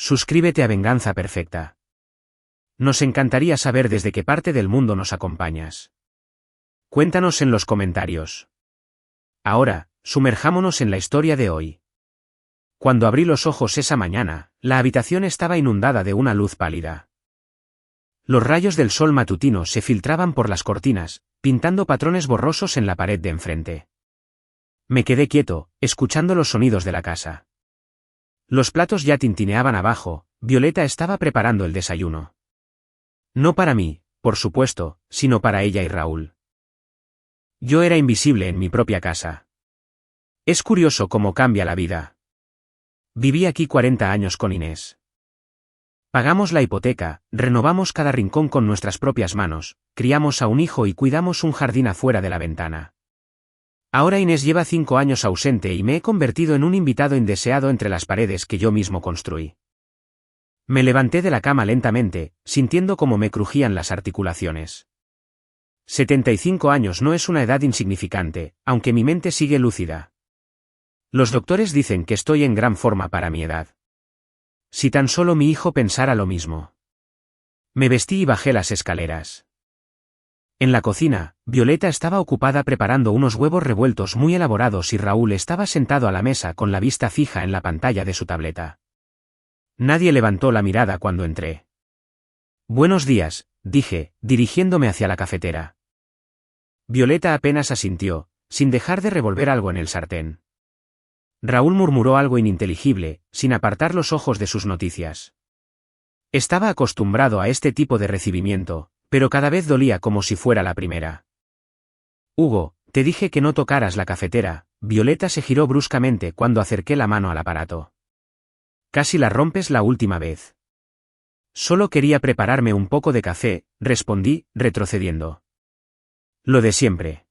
Suscríbete a Venganza Perfecta. Nos encantaría saber desde qué parte del mundo nos acompañas. Cuéntanos en los comentarios. Ahora, sumerjámonos en la historia de hoy. Cuando abrí los ojos esa mañana, la habitación estaba inundada de una luz pálida. Los rayos del sol matutino se filtraban por las cortinas, pintando patrones borrosos en la pared de enfrente. Me quedé quieto, escuchando los sonidos de la casa. Los platos ya tintineaban abajo, Violeta estaba preparando el desayuno. No para mí, por supuesto, sino para ella y Raúl. Yo era invisible en mi propia casa. Es curioso cómo cambia la vida. Viví aquí 40 años con Inés. Pagamos la hipoteca, renovamos cada rincón con nuestras propias manos, criamos a un hijo y cuidamos un jardín afuera de la ventana. Ahora Inés lleva 5 años ausente y me he convertido en un invitado indeseado entre las paredes que yo mismo construí. Me levanté de la cama lentamente, sintiendo cómo me crujían las articulaciones. 75 años no es una edad insignificante, aunque mi mente sigue lúcida. Los doctores dicen que estoy en gran forma para mi edad. Si tan solo mi hijo pensara lo mismo. Me vestí y bajé las escaleras. En la cocina, Violeta estaba ocupada preparando unos huevos revueltos muy elaborados y Raúl estaba sentado a la mesa con la vista fija en la pantalla de su tableta. Nadie levantó la mirada cuando entré. Buenos días, dije, dirigiéndome hacia la cafetera. Violeta apenas asintió, sin dejar de revolver algo en el sartén. Raúl murmuró algo ininteligible, sin apartar los ojos de sus noticias. Estaba acostumbrado a este tipo de recibimiento, pero cada vez dolía como si fuera la primera. Hugo, te dije que no tocaras la cafetera. Violeta se giró bruscamente cuando acerqué la mano al aparato. Casi la rompes la última vez. Solo quería prepararme un poco de café, respondí, retrocediendo. Lo de siempre.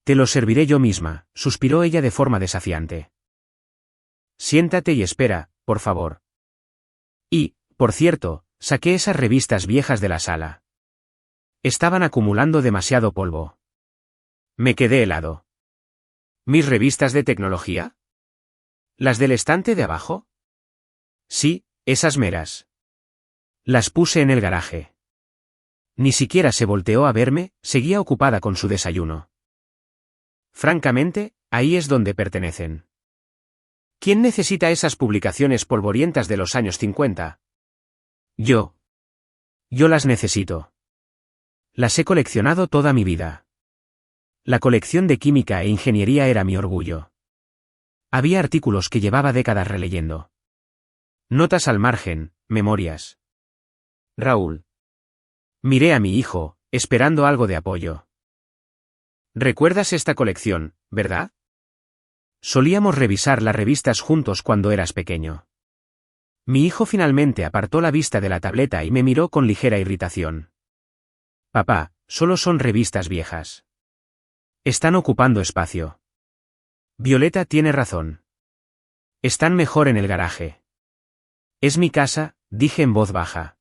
Te lo serviré yo misma, suspiró ella de forma desafiante. Siéntate y espera, por favor. Y, por cierto, saqué esas revistas viejas de la sala. Estaban acumulando demasiado polvo. Me quedé helado. ¿Mis revistas de tecnología? ¿Las del estante de abajo? Sí, esas meras. Las puse en el garaje. Ni siquiera se volteó a verme, seguía ocupada con su desayuno. Francamente, ahí es donde pertenecen. ¿Quién necesita esas publicaciones polvorientas de los años 50? Yo. Yo las necesito. Las he coleccionado toda mi vida. La colección de química e ingeniería era mi orgullo. Había artículos que llevaba décadas releyendo. Notas al margen, memorias. Raúl. Miré a mi hijo, esperando algo de apoyo. ¿Recuerdas esta colección, verdad? Solíamos revisar las revistas juntos cuando eras pequeño. Mi hijo finalmente apartó la vista de la tableta y me miró con ligera irritación. Papá, solo son revistas viejas. Están ocupando espacio. Violeta tiene razón. Están mejor en el garaje. Es mi casa, dije en voz baja.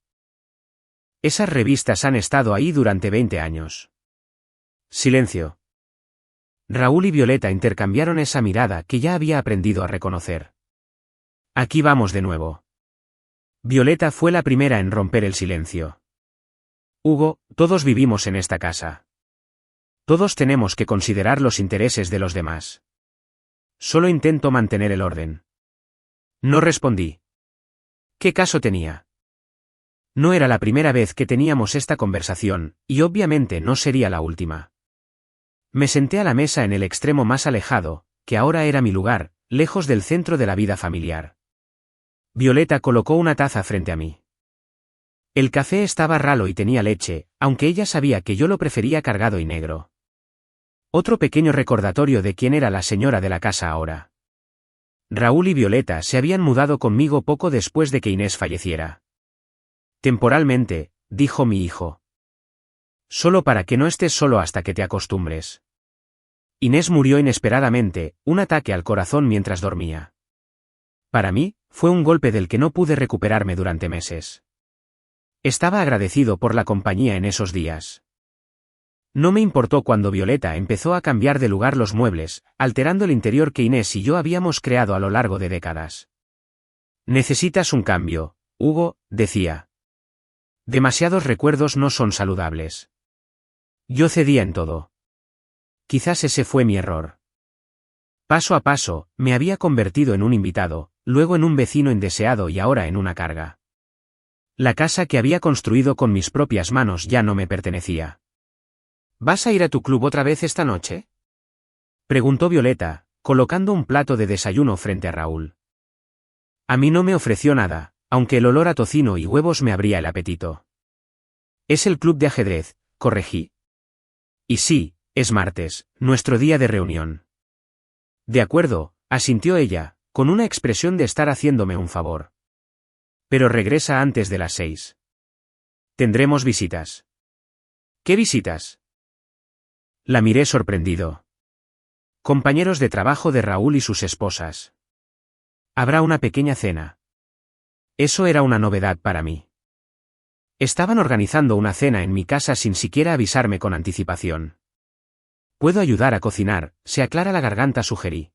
Esas revistas han estado ahí durante 20 años. Silencio. Raúl y Violeta intercambiaron esa mirada que ya había aprendido a reconocer. Aquí vamos de nuevo. Violeta fue la primera en romper el silencio. Hugo, todos vivimos en esta casa. Todos tenemos que considerar los intereses de los demás. Solo intento mantener el orden. No respondí. ¿Qué caso tenía? No era la primera vez que teníamos esta conversación, y obviamente no sería la última. Me senté a la mesa en el extremo más alejado, que ahora era mi lugar, lejos del centro de la vida familiar. Violeta colocó una taza frente a mí. El café estaba ralo y tenía leche, aunque ella sabía que yo lo prefería cargado y negro. Otro pequeño recordatorio de quién era la señora de la casa ahora. Raúl y Violeta se habían mudado conmigo poco después de que Inés falleciera. Temporalmente, dijo mi hijo. Solo para que no estés solo hasta que te acostumbres. Inés murió inesperadamente, un ataque al corazón mientras dormía. Para mí, fue un golpe del que no pude recuperarme durante meses. Estaba agradecido por la compañía en esos días. No me importó cuando Violeta empezó a cambiar de lugar los muebles, alterando el interior que Inés y yo habíamos creado a lo largo de décadas. Necesitas un cambio, Hugo, decía. Demasiados recuerdos no son saludables. Yo cedía en todo. Quizás ese fue mi error. Paso a paso, me había convertido en un invitado, luego en un vecino indeseado y ahora en una carga. La casa que había construido con mis propias manos ya no me pertenecía. ¿Vas a ir a tu club otra vez esta noche?, preguntó Violeta, colocando un plato de desayuno frente a Raúl. A mí no me ofreció nada, aunque el olor a tocino y huevos me abría el apetito. Es el club de ajedrez, corregí. Y sí, es martes, nuestro día de reunión. De acuerdo, asintió ella, con una expresión de estar haciéndome un favor. Pero regresa antes de las 6. Tendremos visitas. ¿Qué visitas? La miré sorprendido. Compañeros de trabajo de Raúl y sus esposas. Habrá una pequeña cena. Eso era una novedad para mí. Estaban organizando una cena en mi casa sin siquiera avisarme con anticipación. ¿Puedo ayudar a cocinar?, se aclara la garganta, sugerí.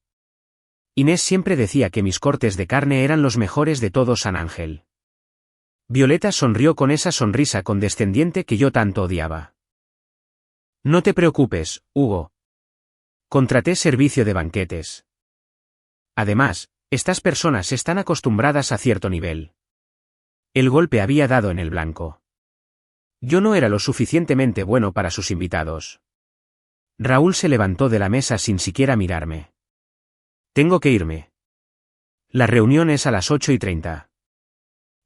Inés siempre decía que mis cortes de carne eran los mejores de todo San Ángel. Violeta sonrió con esa sonrisa condescendiente que yo tanto odiaba. No te preocupes, Hugo. Contraté servicio de banquetes. Además, estas personas están acostumbradas a cierto nivel. El golpe había dado en el blanco. Yo no era lo suficientemente bueno para sus invitados. Raúl se levantó de la mesa sin siquiera mirarme. Tengo que irme. La reunión es a las 8:30.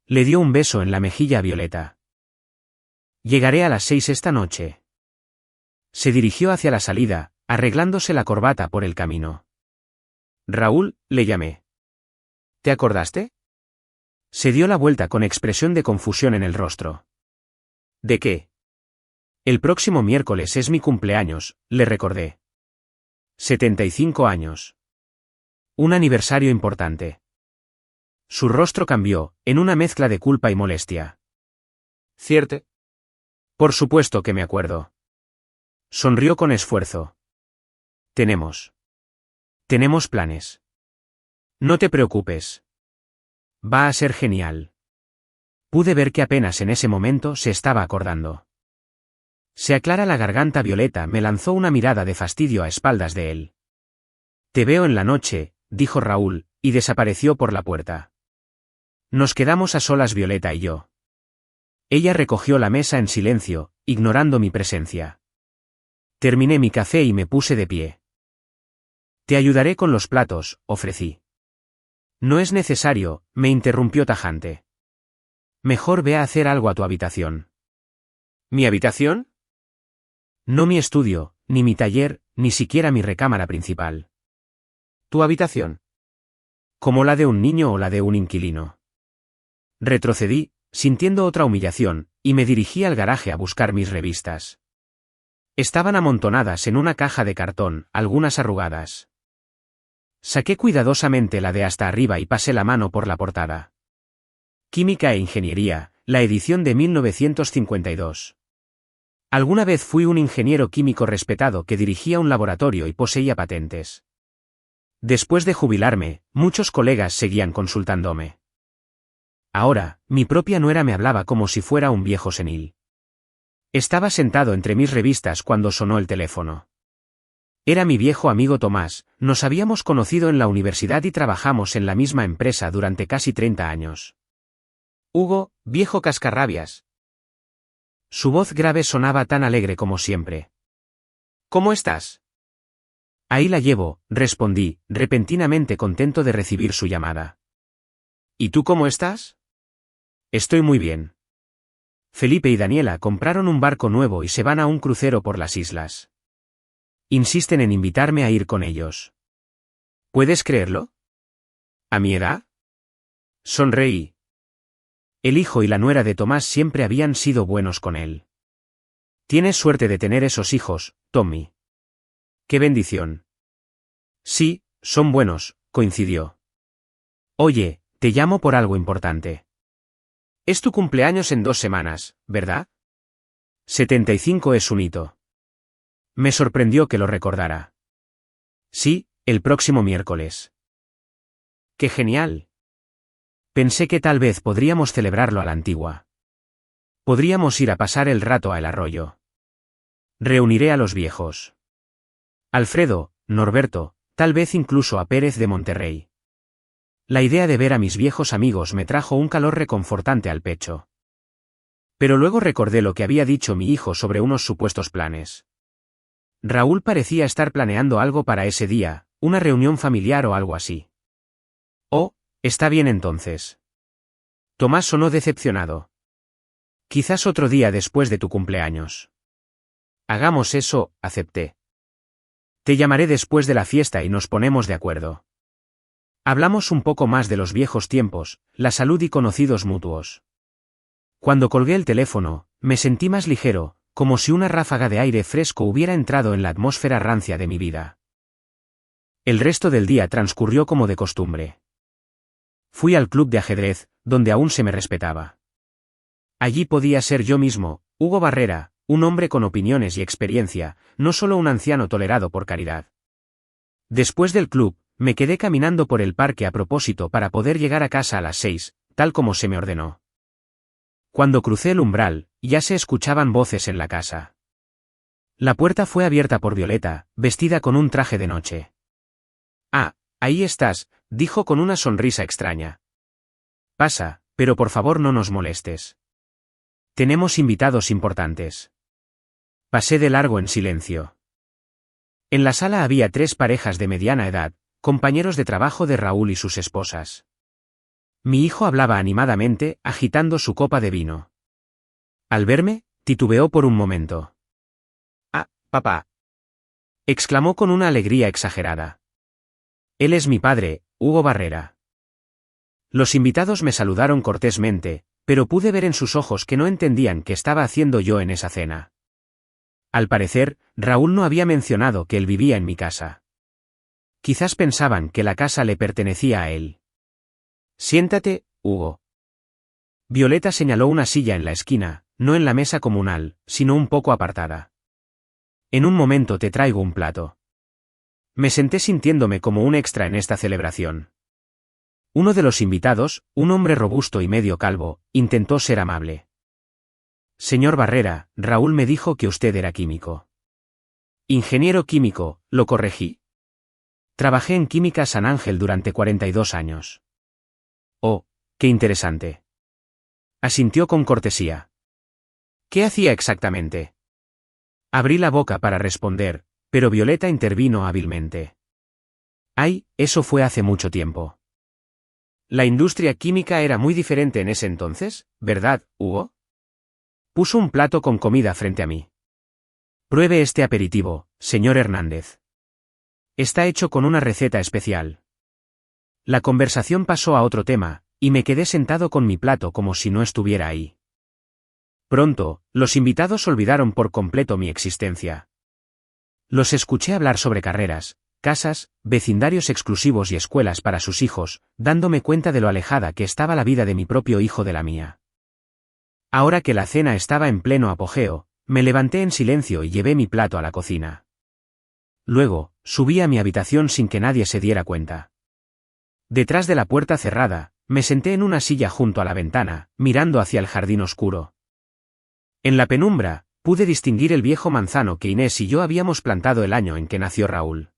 Le dio un beso en la mejilla a Violeta. Llegaré a las 6 esta noche. Se dirigió hacia la salida, arreglándose la corbata por el camino. Raúl, le llamé. ¿Te acordaste? Se dio la vuelta con expresión de confusión en el rostro. ¿De qué? El próximo miércoles es mi cumpleaños, le recordé. 75 años. Un aniversario importante. Su rostro cambió, en una mezcla de culpa y molestia. ¿Cierto? Por supuesto que me acuerdo. Sonrió con esfuerzo. Tenemos planes. No te preocupes. Va a ser genial. Pude ver que apenas en ese momento se estaba acordando. Se aclara la garganta. Violeta me lanzó una mirada de fastidio a espaldas de él. Te veo en la noche, dijo Raúl, y desapareció por la puerta. Nos quedamos a solas Violeta y yo. Ella recogió la mesa en silencio, ignorando mi presencia. Terminé mi café y me puse de pie. Te ayudaré con los platos, ofrecí. No es necesario, me interrumpió tajante. Mejor ve a hacer algo a tu habitación. ¿Mi habitación? No mi estudio, ni mi taller, ni siquiera mi recámara principal. ¿Tu habitación? ¿Como la de un niño o la de un inquilino? Retrocedí, sintiendo otra humillación, y me dirigí al garaje a buscar mis revistas. Estaban amontonadas en una caja de cartón, algunas arrugadas. Saqué cuidadosamente la de hasta arriba y pasé la mano por la portada. Química e Ingeniería, la edición de 1952. Alguna vez fui un ingeniero químico respetado que dirigía un laboratorio y poseía patentes. Después de jubilarme, muchos colegas seguían consultándome. Ahora, mi propia nuera me hablaba como si fuera un viejo senil. Estaba sentado entre mis revistas cuando sonó el teléfono. Era mi viejo amigo Tomás, nos habíamos conocido en la universidad y trabajamos en la misma empresa durante casi 30 años. Hugo, viejo cascarrabias. Su voz grave sonaba tan alegre como siempre. ¿Cómo estás? Ahí la llevo, respondí, repentinamente contento de recibir su llamada. ¿Y tú cómo estás? Estoy muy bien. Felipe y Daniela compraron un barco nuevo y se van a un crucero por las islas. Insisten en invitarme a ir con ellos. ¿Puedes creerlo? ¿A mi edad? Sonreí. El hijo y la nuera de Tomás siempre habían sido buenos con él. Tienes suerte de tener esos hijos, Tommy. ¡Qué bendición! Sí, son buenos, coincidió. Oye, te llamo por algo importante. Es tu cumpleaños en 2 semanas, ¿verdad? 75 es un hito. Me sorprendió que lo recordara. Sí, el próximo miércoles. ¡Qué genial! Pensé que tal vez podríamos celebrarlo a la antigua. Podríamos ir a pasar el rato al arroyo. Reuniré a los viejos. Alfredo, Norberto, tal vez incluso a Pérez de Monterrey. La idea de ver a mis viejos amigos me trajo un calor reconfortante al pecho. Pero luego recordé lo que había dicho mi hijo sobre unos supuestos planes. Raúl parecía estar planeando algo para ese día, una reunión familiar o algo así. Oh, está bien entonces. Tomás sonó decepcionado. Quizás otro día después de tu cumpleaños. Hagamos eso, acepté. Te llamaré después de la fiesta y nos ponemos de acuerdo. Hablamos un poco más de los viejos tiempos, la salud y conocidos mutuos. Cuando colgué el teléfono, me sentí más ligero, como si una ráfaga de aire fresco hubiera entrado en la atmósfera rancia de mi vida. El resto del día transcurrió como de costumbre. Fui al club de ajedrez, donde aún se me respetaba. Allí podía ser yo mismo, Hugo Barrera, un hombre con opiniones y experiencia, no solo un anciano tolerado por caridad. Después del club, me quedé caminando por el parque a propósito para poder llegar a casa a las 6, tal como se me ordenó. Cuando crucé el umbral, ya se escuchaban voces en la casa. La puerta fue abierta por Violeta, vestida con un traje de noche. Ah, ahí estás, dijo con una sonrisa extraña. Pasa, pero por favor no nos molestes. Tenemos invitados importantes. Pasé de largo en silencio. En la sala había 3 parejas de mediana edad, compañeros de trabajo de Raúl y sus esposas. Mi hijo hablaba animadamente, agitando su copa de vino. Al verme, titubeó por un momento. «Ah, papá», exclamó con una alegría exagerada. «Él es mi padre, Hugo Barrera». Los invitados me saludaron cortésmente, pero pude ver en sus ojos que no entendían qué estaba haciendo yo en esa cena. Al parecer, Raúl no había mencionado que él vivía en mi casa. Quizás pensaban que la casa le pertenecía a él. «Siéntate, Hugo». Violeta señaló una silla en la esquina, no en la mesa comunal, sino un poco apartada. «En un momento te traigo un plato». Me senté sintiéndome como un extra en esta celebración. Uno de los invitados, un hombre robusto y medio calvo, intentó ser amable. «Señor Barrera, Raúl me dijo que usted era químico». «Ingeniero químico», lo corregí. Trabajé en Química San Ángel durante 42 años. «Oh, qué interesante». Asintió con cortesía. «¿Qué hacía exactamente?» Abrí la boca para responder, pero Violeta intervino hábilmente. «Ay, eso fue hace mucho tiempo». «La industria química era muy diferente en ese entonces, ¿verdad, Hugo?» Puso un plato con comida frente a mí. «Pruebe este aperitivo, señor Hernández. Está hecho con una receta especial». La conversación pasó a otro tema, y me quedé sentado con mi plato como si no estuviera ahí. Pronto, los invitados olvidaron por completo mi existencia. Los escuché hablar sobre carreras, casas, vecindarios exclusivos y escuelas para sus hijos, dándome cuenta de lo alejada que estaba la vida de mi propio hijo de la mía. Ahora que la cena estaba en pleno apogeo, me levanté en silencio y llevé mi plato a la cocina. Luego, subí a mi habitación sin que nadie se diera cuenta. Detrás de la puerta cerrada, me senté en una silla junto a la ventana, mirando hacia el jardín oscuro. En la penumbra, pude distinguir el viejo manzano que Inés y yo habíamos plantado el año en que nació Raúl.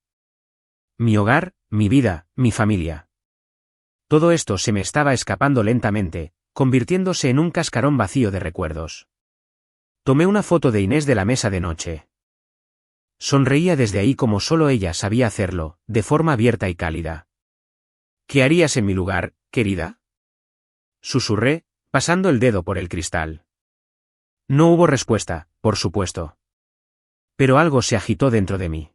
Mi hogar, mi vida, mi familia. Todo esto se me estaba escapando lentamente, convirtiéndose en un cascarón vacío de recuerdos. Tomé una foto de Inés de la mesa de noche. Sonreía desde ahí como solo ella sabía hacerlo, de forma abierta y cálida. «¿Qué harías en mi lugar, querida?», susurré, pasando el dedo por el cristal. No hubo respuesta, por supuesto. Pero algo se agitó dentro de mí.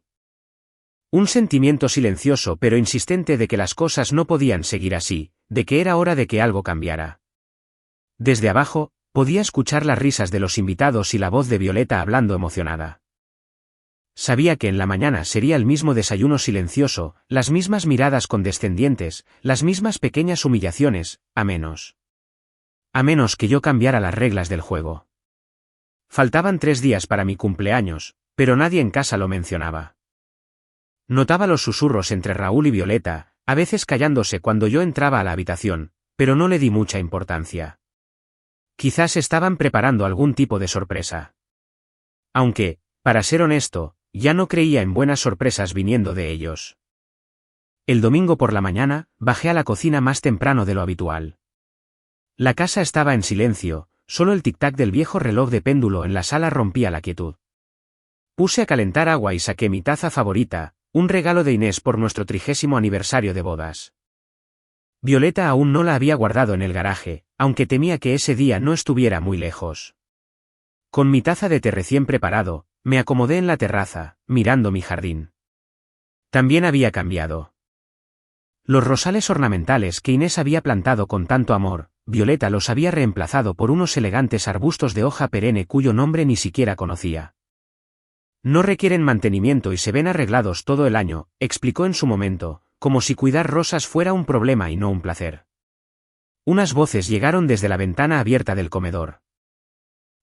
Un sentimiento silencioso pero insistente de que las cosas no podían seguir así, de que era hora de que algo cambiara. Desde abajo, podía escuchar las risas de los invitados y la voz de Violeta hablando emocionada. Sabía que en la mañana sería el mismo desayuno silencioso, las mismas miradas condescendientes, las mismas pequeñas humillaciones, a menos que yo cambiara las reglas del juego. Faltaban 3 días para mi cumpleaños, pero nadie en casa lo mencionaba. Notaba los susurros entre Raúl y Violeta, a veces callándose cuando yo entraba a la habitación, pero no le di mucha importancia. Quizás estaban preparando algún tipo de sorpresa. Aunque, para ser honesto, ya no creía en buenas sorpresas viniendo de ellos. El domingo por la mañana, bajé a la cocina más temprano de lo habitual. La casa estaba en silencio, solo el tic-tac del viejo reloj de péndulo en la sala rompía la quietud. Puse a calentar agua y saqué mi taza favorita, un regalo de Inés por nuestro 30º aniversario de bodas. Violeta aún no la había guardado en el garaje, aunque temía que ese día no estuviera muy lejos. Con mi taza de té recién preparado, me acomodé en la terraza, mirando mi jardín. También había cambiado. Los rosales ornamentales que Inés había plantado con tanto amor, Violeta los había reemplazado por unos elegantes arbustos de hoja perenne cuyo nombre ni siquiera conocía. No requieren mantenimiento y se ven arreglados todo el año, explicó en su momento, como si cuidar rosas fuera un problema y no un placer. Unas voces llegaron desde la ventana abierta del comedor.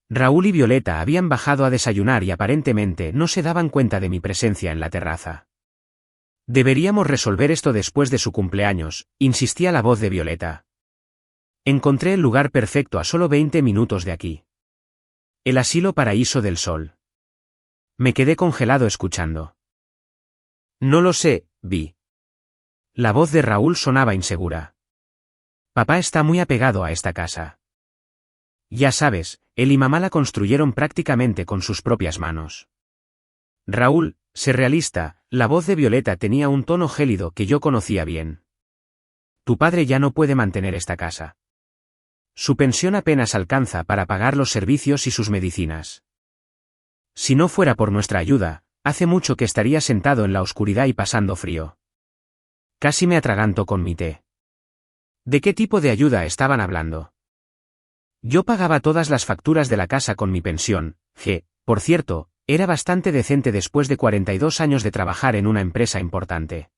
Raúl y Violeta habían bajado a desayunar y aparentemente no se daban cuenta de mi presencia en la terraza. Deberíamos resolver esto después de su cumpleaños, insistía la voz de Violeta. Encontré el lugar perfecto a solo 20 minutos de aquí. El asilo Paraíso del Sol. Me quedé congelado escuchando. No lo sé, Vi. La voz de Raúl sonaba insegura. Papá está muy apegado a esta casa. Ya sabes, él y mamá la construyeron prácticamente con sus propias manos. Raúl, sé realista, la voz de Violeta tenía un tono gélido que yo conocía bien. Tu padre ya no puede mantener esta casa. Su pensión apenas alcanza para pagar los servicios y sus medicinas. Si no fuera por nuestra ayuda, hace mucho que estaría sentado en la oscuridad y pasando frío. Casi me atraganto con mi té. ¿De qué tipo de ayuda estaban hablando? Yo pagaba todas las facturas de la casa con mi pensión, que, por cierto, era bastante decente después de 42 años de trabajar en una empresa importante.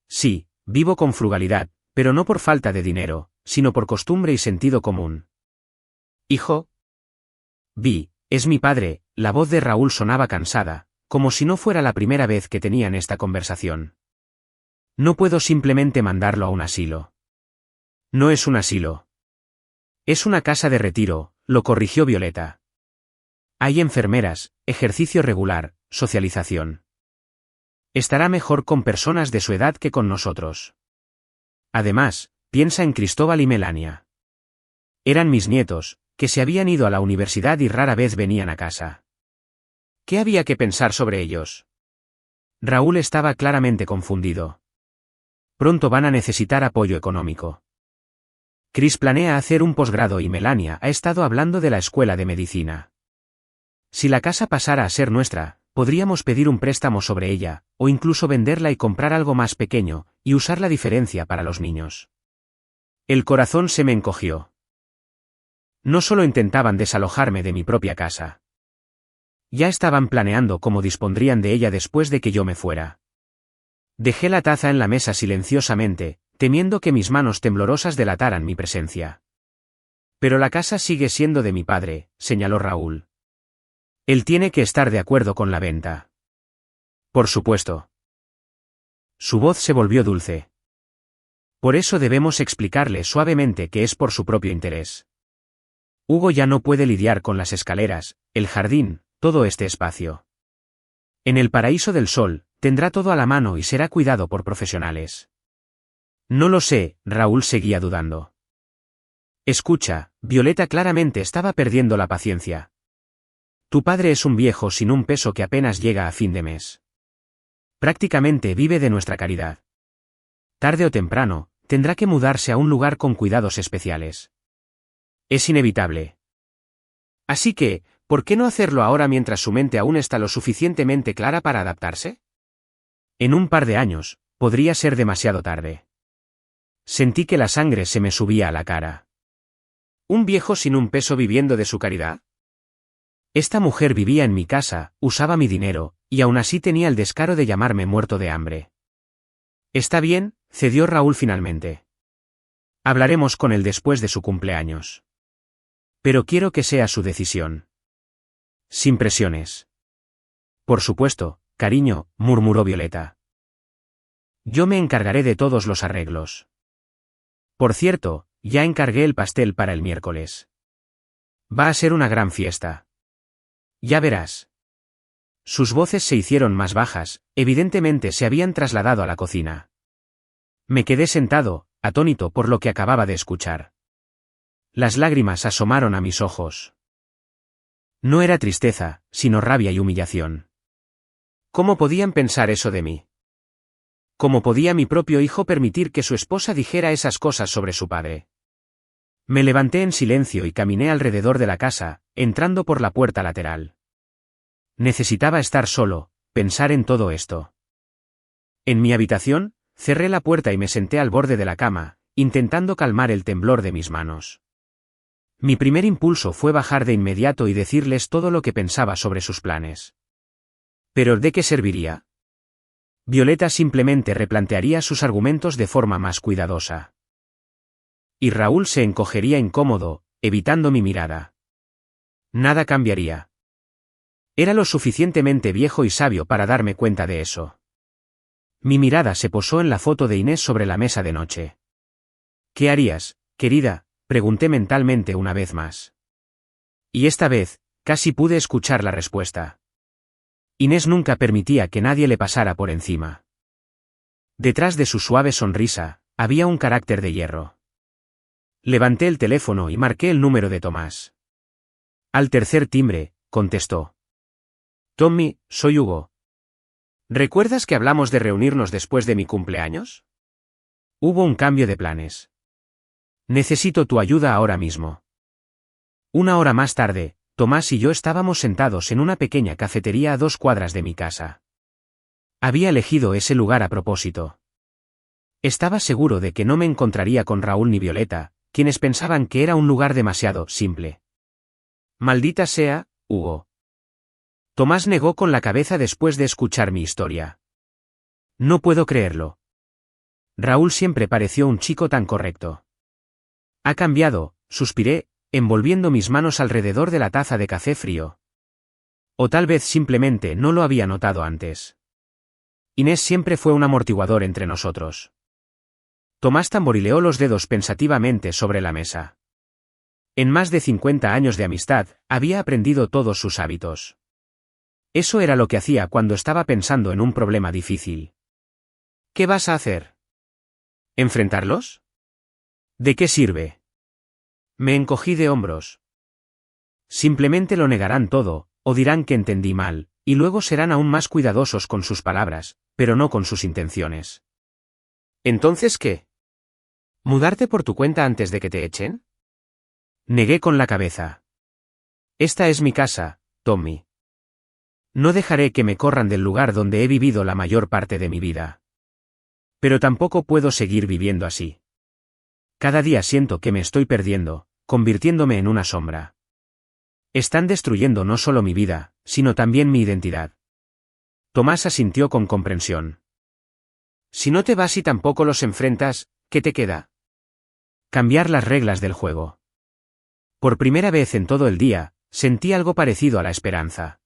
Sí, vivo con frugalidad, pero no por falta de dinero, sino por costumbre y sentido común. Hijo. Vi, es mi padre, la voz de Raúl sonaba cansada, como si no fuera la primera vez que tenían esta conversación. No puedo simplemente mandarlo a un asilo. No es un asilo. Es una casa de retiro, lo corrigió Violeta. Hay enfermeras, ejercicio regular, socialización. Estará mejor con personas de su edad que con nosotros. Además, piensa en Cristóbal y Melania. Eran mis nietos, que se habían ido a la universidad y rara vez venían a casa. ¿Qué había que pensar sobre ellos? Raúl estaba claramente confundido. Pronto van a necesitar apoyo económico. Chris planea hacer un posgrado y Melania ha estado hablando de la escuela de medicina. Si la casa pasara a ser nuestra, podríamos pedir un préstamo sobre ella, o incluso venderla y comprar algo más pequeño, y usar la diferencia para los niños. El corazón se me encogió. No solo intentaban desalojarme de mi propia casa. Ya estaban planeando cómo dispondrían de ella después de que yo me fuera. Dejé la taza en la mesa silenciosamente, temiendo que mis manos temblorosas delataran mi presencia. Pero la casa sigue siendo de mi padre, señaló Raúl. Él tiene que estar de acuerdo con la venta. Por supuesto. Su voz se volvió dulce. Por eso debemos explicarle suavemente que es por su propio interés. Hugo ya no puede lidiar con las escaleras, el jardín, todo este espacio. En el Paraíso del Sol, tendrá todo a la mano y será cuidado por profesionales. No lo sé, Raúl seguía dudando. Escucha, Violeta claramente estaba perdiendo la paciencia. Tu padre es un viejo sin un peso que apenas llega a fin de mes. Prácticamente vive de nuestra caridad. Tarde o temprano, tendrá que mudarse a un lugar con cuidados especiales. Es inevitable. Así que, ¿por qué no hacerlo ahora mientras su mente aún está lo suficientemente clara para adaptarse? En un par de años, podría ser demasiado tarde. Sentí que la sangre se me subía a la cara. ¿Un viejo sin un peso viviendo de su caridad? Esta mujer vivía en mi casa, usaba mi dinero, y aún así tenía el descaro de llamarme muerto de hambre. Está bien, cedió Raúl finalmente. Hablaremos con él después de su cumpleaños. Pero quiero que sea su decisión. Sin presiones. Por supuesto, cariño, murmuró Violeta. Yo me encargaré de todos los arreglos. Por cierto, ya encargué el pastel para el miércoles. Va a ser una gran fiesta. Ya verás. Sus voces se hicieron más bajas, evidentemente se habían trasladado a la cocina. Me quedé sentado, atónito por lo que acababa de escuchar. Las lágrimas asomaron a mis ojos. No era tristeza, sino rabia y humillación. ¿Cómo podían pensar eso de mí? ¿Cómo podía mi propio hijo permitir que su esposa dijera esas cosas sobre su padre? Me levanté en silencio y caminé alrededor de la casa, entrando por la puerta lateral. Necesitaba estar solo, pensar en todo esto. En mi habitación, cerré la puerta y me senté al borde de la cama, intentando calmar el temblor de mis manos. Mi primer impulso fue bajar de inmediato y decirles todo lo que pensaba sobre sus planes. ¿Pero de qué serviría? Violeta simplemente replantearía sus argumentos de forma más cuidadosa. Y Raúl se encogería incómodo, evitando mi mirada. Nada cambiaría. Era lo suficientemente viejo y sabio para darme cuenta de eso. Mi mirada se posó en la foto de Inés sobre la mesa de noche. ¿Qué harías, querida?, pregunté mentalmente una vez más. Y esta vez, casi pude escuchar la respuesta. Inés nunca permitía que nadie le pasara por encima. Detrás de su suave sonrisa, había un carácter de hierro. Levanté el teléfono y marqué el número de Tomás. Al tercer timbre, contestó. Tommy, soy Hugo. ¿Recuerdas que hablamos de reunirnos después de mi cumpleaños? Hubo un cambio de planes. Necesito tu ayuda ahora mismo. Una hora más tarde, Tomás y yo estábamos sentados en una pequeña cafetería a 2 cuadras de mi casa. Había elegido ese lugar a propósito. Estaba seguro de que no me encontraría con Raúl ni Violeta, quienes pensaban que era un lugar demasiado simple. Maldita sea, Hugo. Tomás negó con la cabeza después de escuchar mi historia. No puedo creerlo. Raúl siempre pareció un chico tan correcto. Ha cambiado, suspiré, envolviendo mis manos alrededor de la taza de café frío. O tal vez simplemente no lo había notado antes. Inés siempre fue un amortiguador entre nosotros. Tomás tamborileó los dedos pensativamente sobre la mesa. En más de 50 años de amistad, había aprendido todos sus hábitos. Eso era lo que hacía cuando estaba pensando en un problema difícil. ¿Qué vas a hacer? ¿Enfrentarlos? ¿De qué sirve? Me encogí de hombros. Simplemente lo negarán todo, o dirán que entendí mal, y luego serán aún más cuidadosos con sus palabras, pero no con sus intenciones. ¿Entonces qué? ¿Mudarte por tu cuenta antes de que te echen? Negué con la cabeza. Esta es mi casa, Tommy. No dejaré que me corran del lugar donde he vivido la mayor parte de mi vida. Pero tampoco puedo seguir viviendo así. Cada día siento que me estoy perdiendo, convirtiéndome en una sombra. Están destruyendo no solo mi vida, sino también mi identidad. Tomás asintió con comprensión. Si no te vas y tampoco los enfrentas, ¿qué te queda? Cambiar las reglas del juego. Por primera vez en todo el día, sentí algo parecido a la esperanza.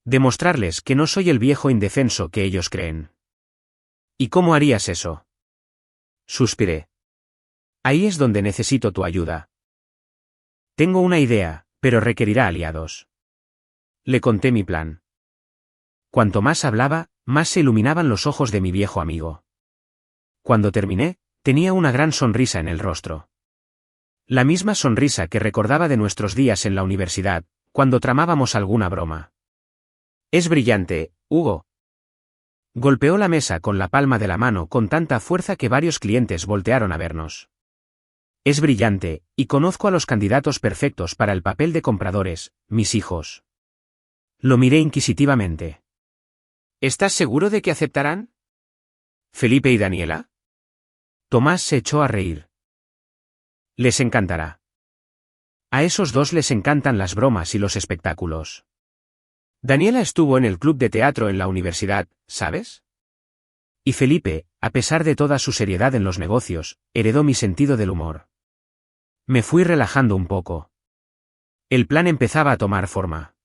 Demostrarles que no soy el viejo indefenso que ellos creen. ¿Y cómo harías eso? Suspiré. Ahí es donde necesito tu ayuda. Tengo una idea, pero requerirá aliados. Le conté mi plan. Cuanto más hablaba, más se iluminaban los ojos de mi viejo amigo. Cuando terminé, tenía una gran sonrisa en el rostro. La misma sonrisa que recordaba de nuestros días en la universidad, cuando tramábamos alguna broma. Es brillante, Hugo. Golpeó la mesa con la palma de la mano con tanta fuerza que varios clientes voltearon a vernos. Es brillante, y conozco a los candidatos perfectos para el papel de compradores, mis hijos. Lo miré inquisitivamente. ¿Estás seguro de que aceptarán? ¿Felipe y Daniela? Tomás se echó a reír. Les encantará. A esos dos les encantan las bromas y los espectáculos. Daniela estuvo en el club de teatro en la universidad, ¿sabes? Y Felipe, a pesar de toda su seriedad en los negocios, heredó mi sentido del humor. Me fui relajando un poco. El plan empezaba a tomar forma.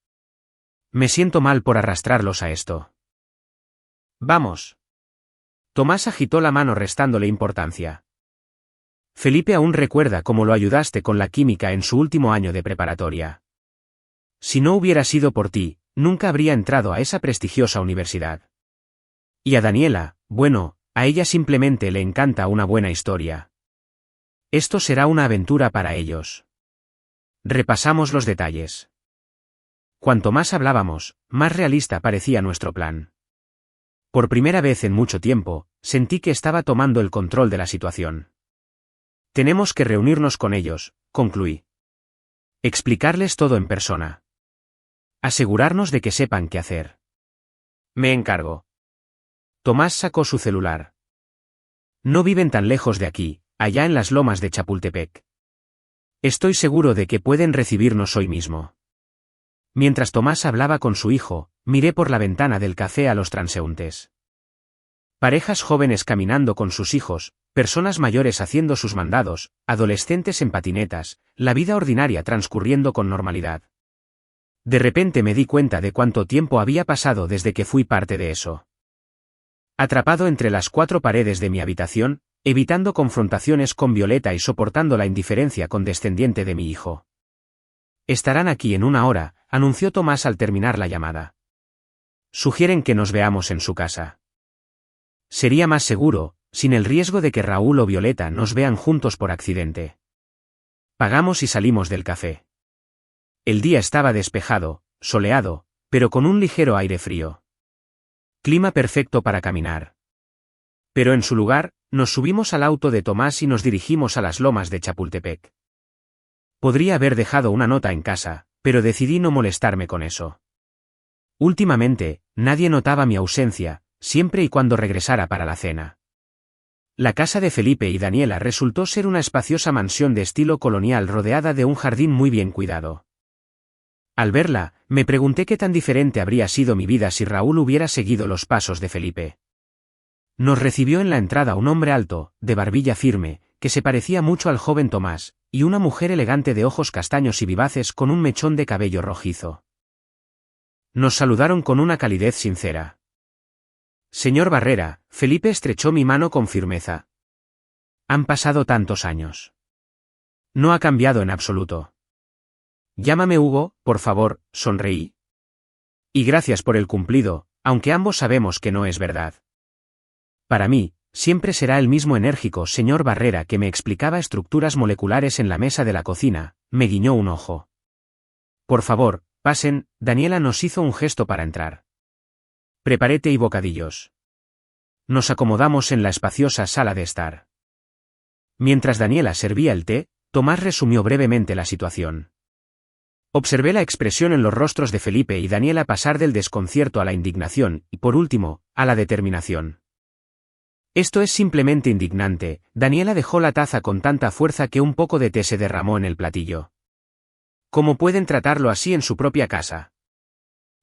Me siento mal por arrastrarlos a esto. Vamos. Tomás agitó la mano restándole importancia. Felipe aún recuerda cómo lo ayudaste con la química en su último año de preparatoria. Si no hubiera sido por ti, nunca habría entrado a esa prestigiosa universidad. Y a Daniela, bueno, a ella simplemente le encanta una buena historia. Esto será una aventura para ellos. Repasamos los detalles. Cuanto más hablábamos, más realista parecía nuestro plan. Por primera vez en mucho tiempo, sentí que estaba tomando el control de la situación. Tenemos que reunirnos con ellos, concluí. Explicarles todo en persona. Asegurarnos de que sepan qué hacer. Me encargo. Tomás sacó su celular. No viven tan lejos de aquí, allá en las lomas de Chapultepec. Estoy seguro de que pueden recibirnos hoy mismo. Mientras Tomás hablaba con su hijo, miré por la ventana del café a los transeúntes. Parejas jóvenes caminando con sus hijos, personas mayores haciendo sus mandados, adolescentes en patinetas, la vida ordinaria transcurriendo con normalidad. De repente me di cuenta de cuánto tiempo había pasado desde que fui parte de eso. Atrapado entre las cuatro paredes de mi habitación, evitando confrontaciones con Violeta y soportando la indiferencia condescendiente de mi hijo. Estarán aquí en 1 hora, anunció Tomás al terminar la llamada. Sugieren que nos veamos en su casa. Sería más seguro, sin el riesgo de que Raúl o Violeta nos vean juntos por accidente. Pagamos y salimos del café. El día estaba despejado, soleado, pero con un ligero aire frío. Clima perfecto para caminar. Pero en su lugar, nos subimos al auto de Tomás y nos dirigimos a las lomas de Chapultepec. Podría haber dejado una nota en casa, pero decidí no molestarme con eso. Últimamente, nadie notaba mi ausencia, siempre y cuando regresara para la cena. La casa de Felipe y Daniela resultó ser una espaciosa mansión de estilo colonial rodeada de un jardín muy bien cuidado. Al verla, me pregunté qué tan diferente habría sido mi vida si Raúl hubiera seguido los pasos de Felipe. Nos recibió en la entrada un hombre alto, de barbilla firme, que se parecía mucho al joven Tomás, y una mujer elegante de ojos castaños y vivaces con un mechón de cabello rojizo. Nos saludaron con una calidez sincera. Señor Barrera, Felipe estrechó mi mano con firmeza. Han pasado tantos años. No ha cambiado en absoluto. Llámame Hugo, por favor, sonreí. Y gracias por el cumplido, aunque ambos sabemos que no es verdad. Para mí, siempre será el mismo enérgico señor Barrera que me explicaba estructuras moleculares en la mesa de la cocina, me guiñó un ojo. Por favor, pasen, Daniela nos hizo un gesto para entrar. Preparé té y bocadillos. Nos acomodamos en la espaciosa sala de estar. Mientras Daniela servía el té, Tomás resumió brevemente la situación. Observé la expresión en los rostros de Felipe y Daniela pasar del desconcierto a la indignación, y por último, a la determinación. Esto es simplemente indignante, Daniela dejó la taza con tanta fuerza que un poco de té se derramó en el platillo. ¿Cómo pueden tratarlo así en su propia casa?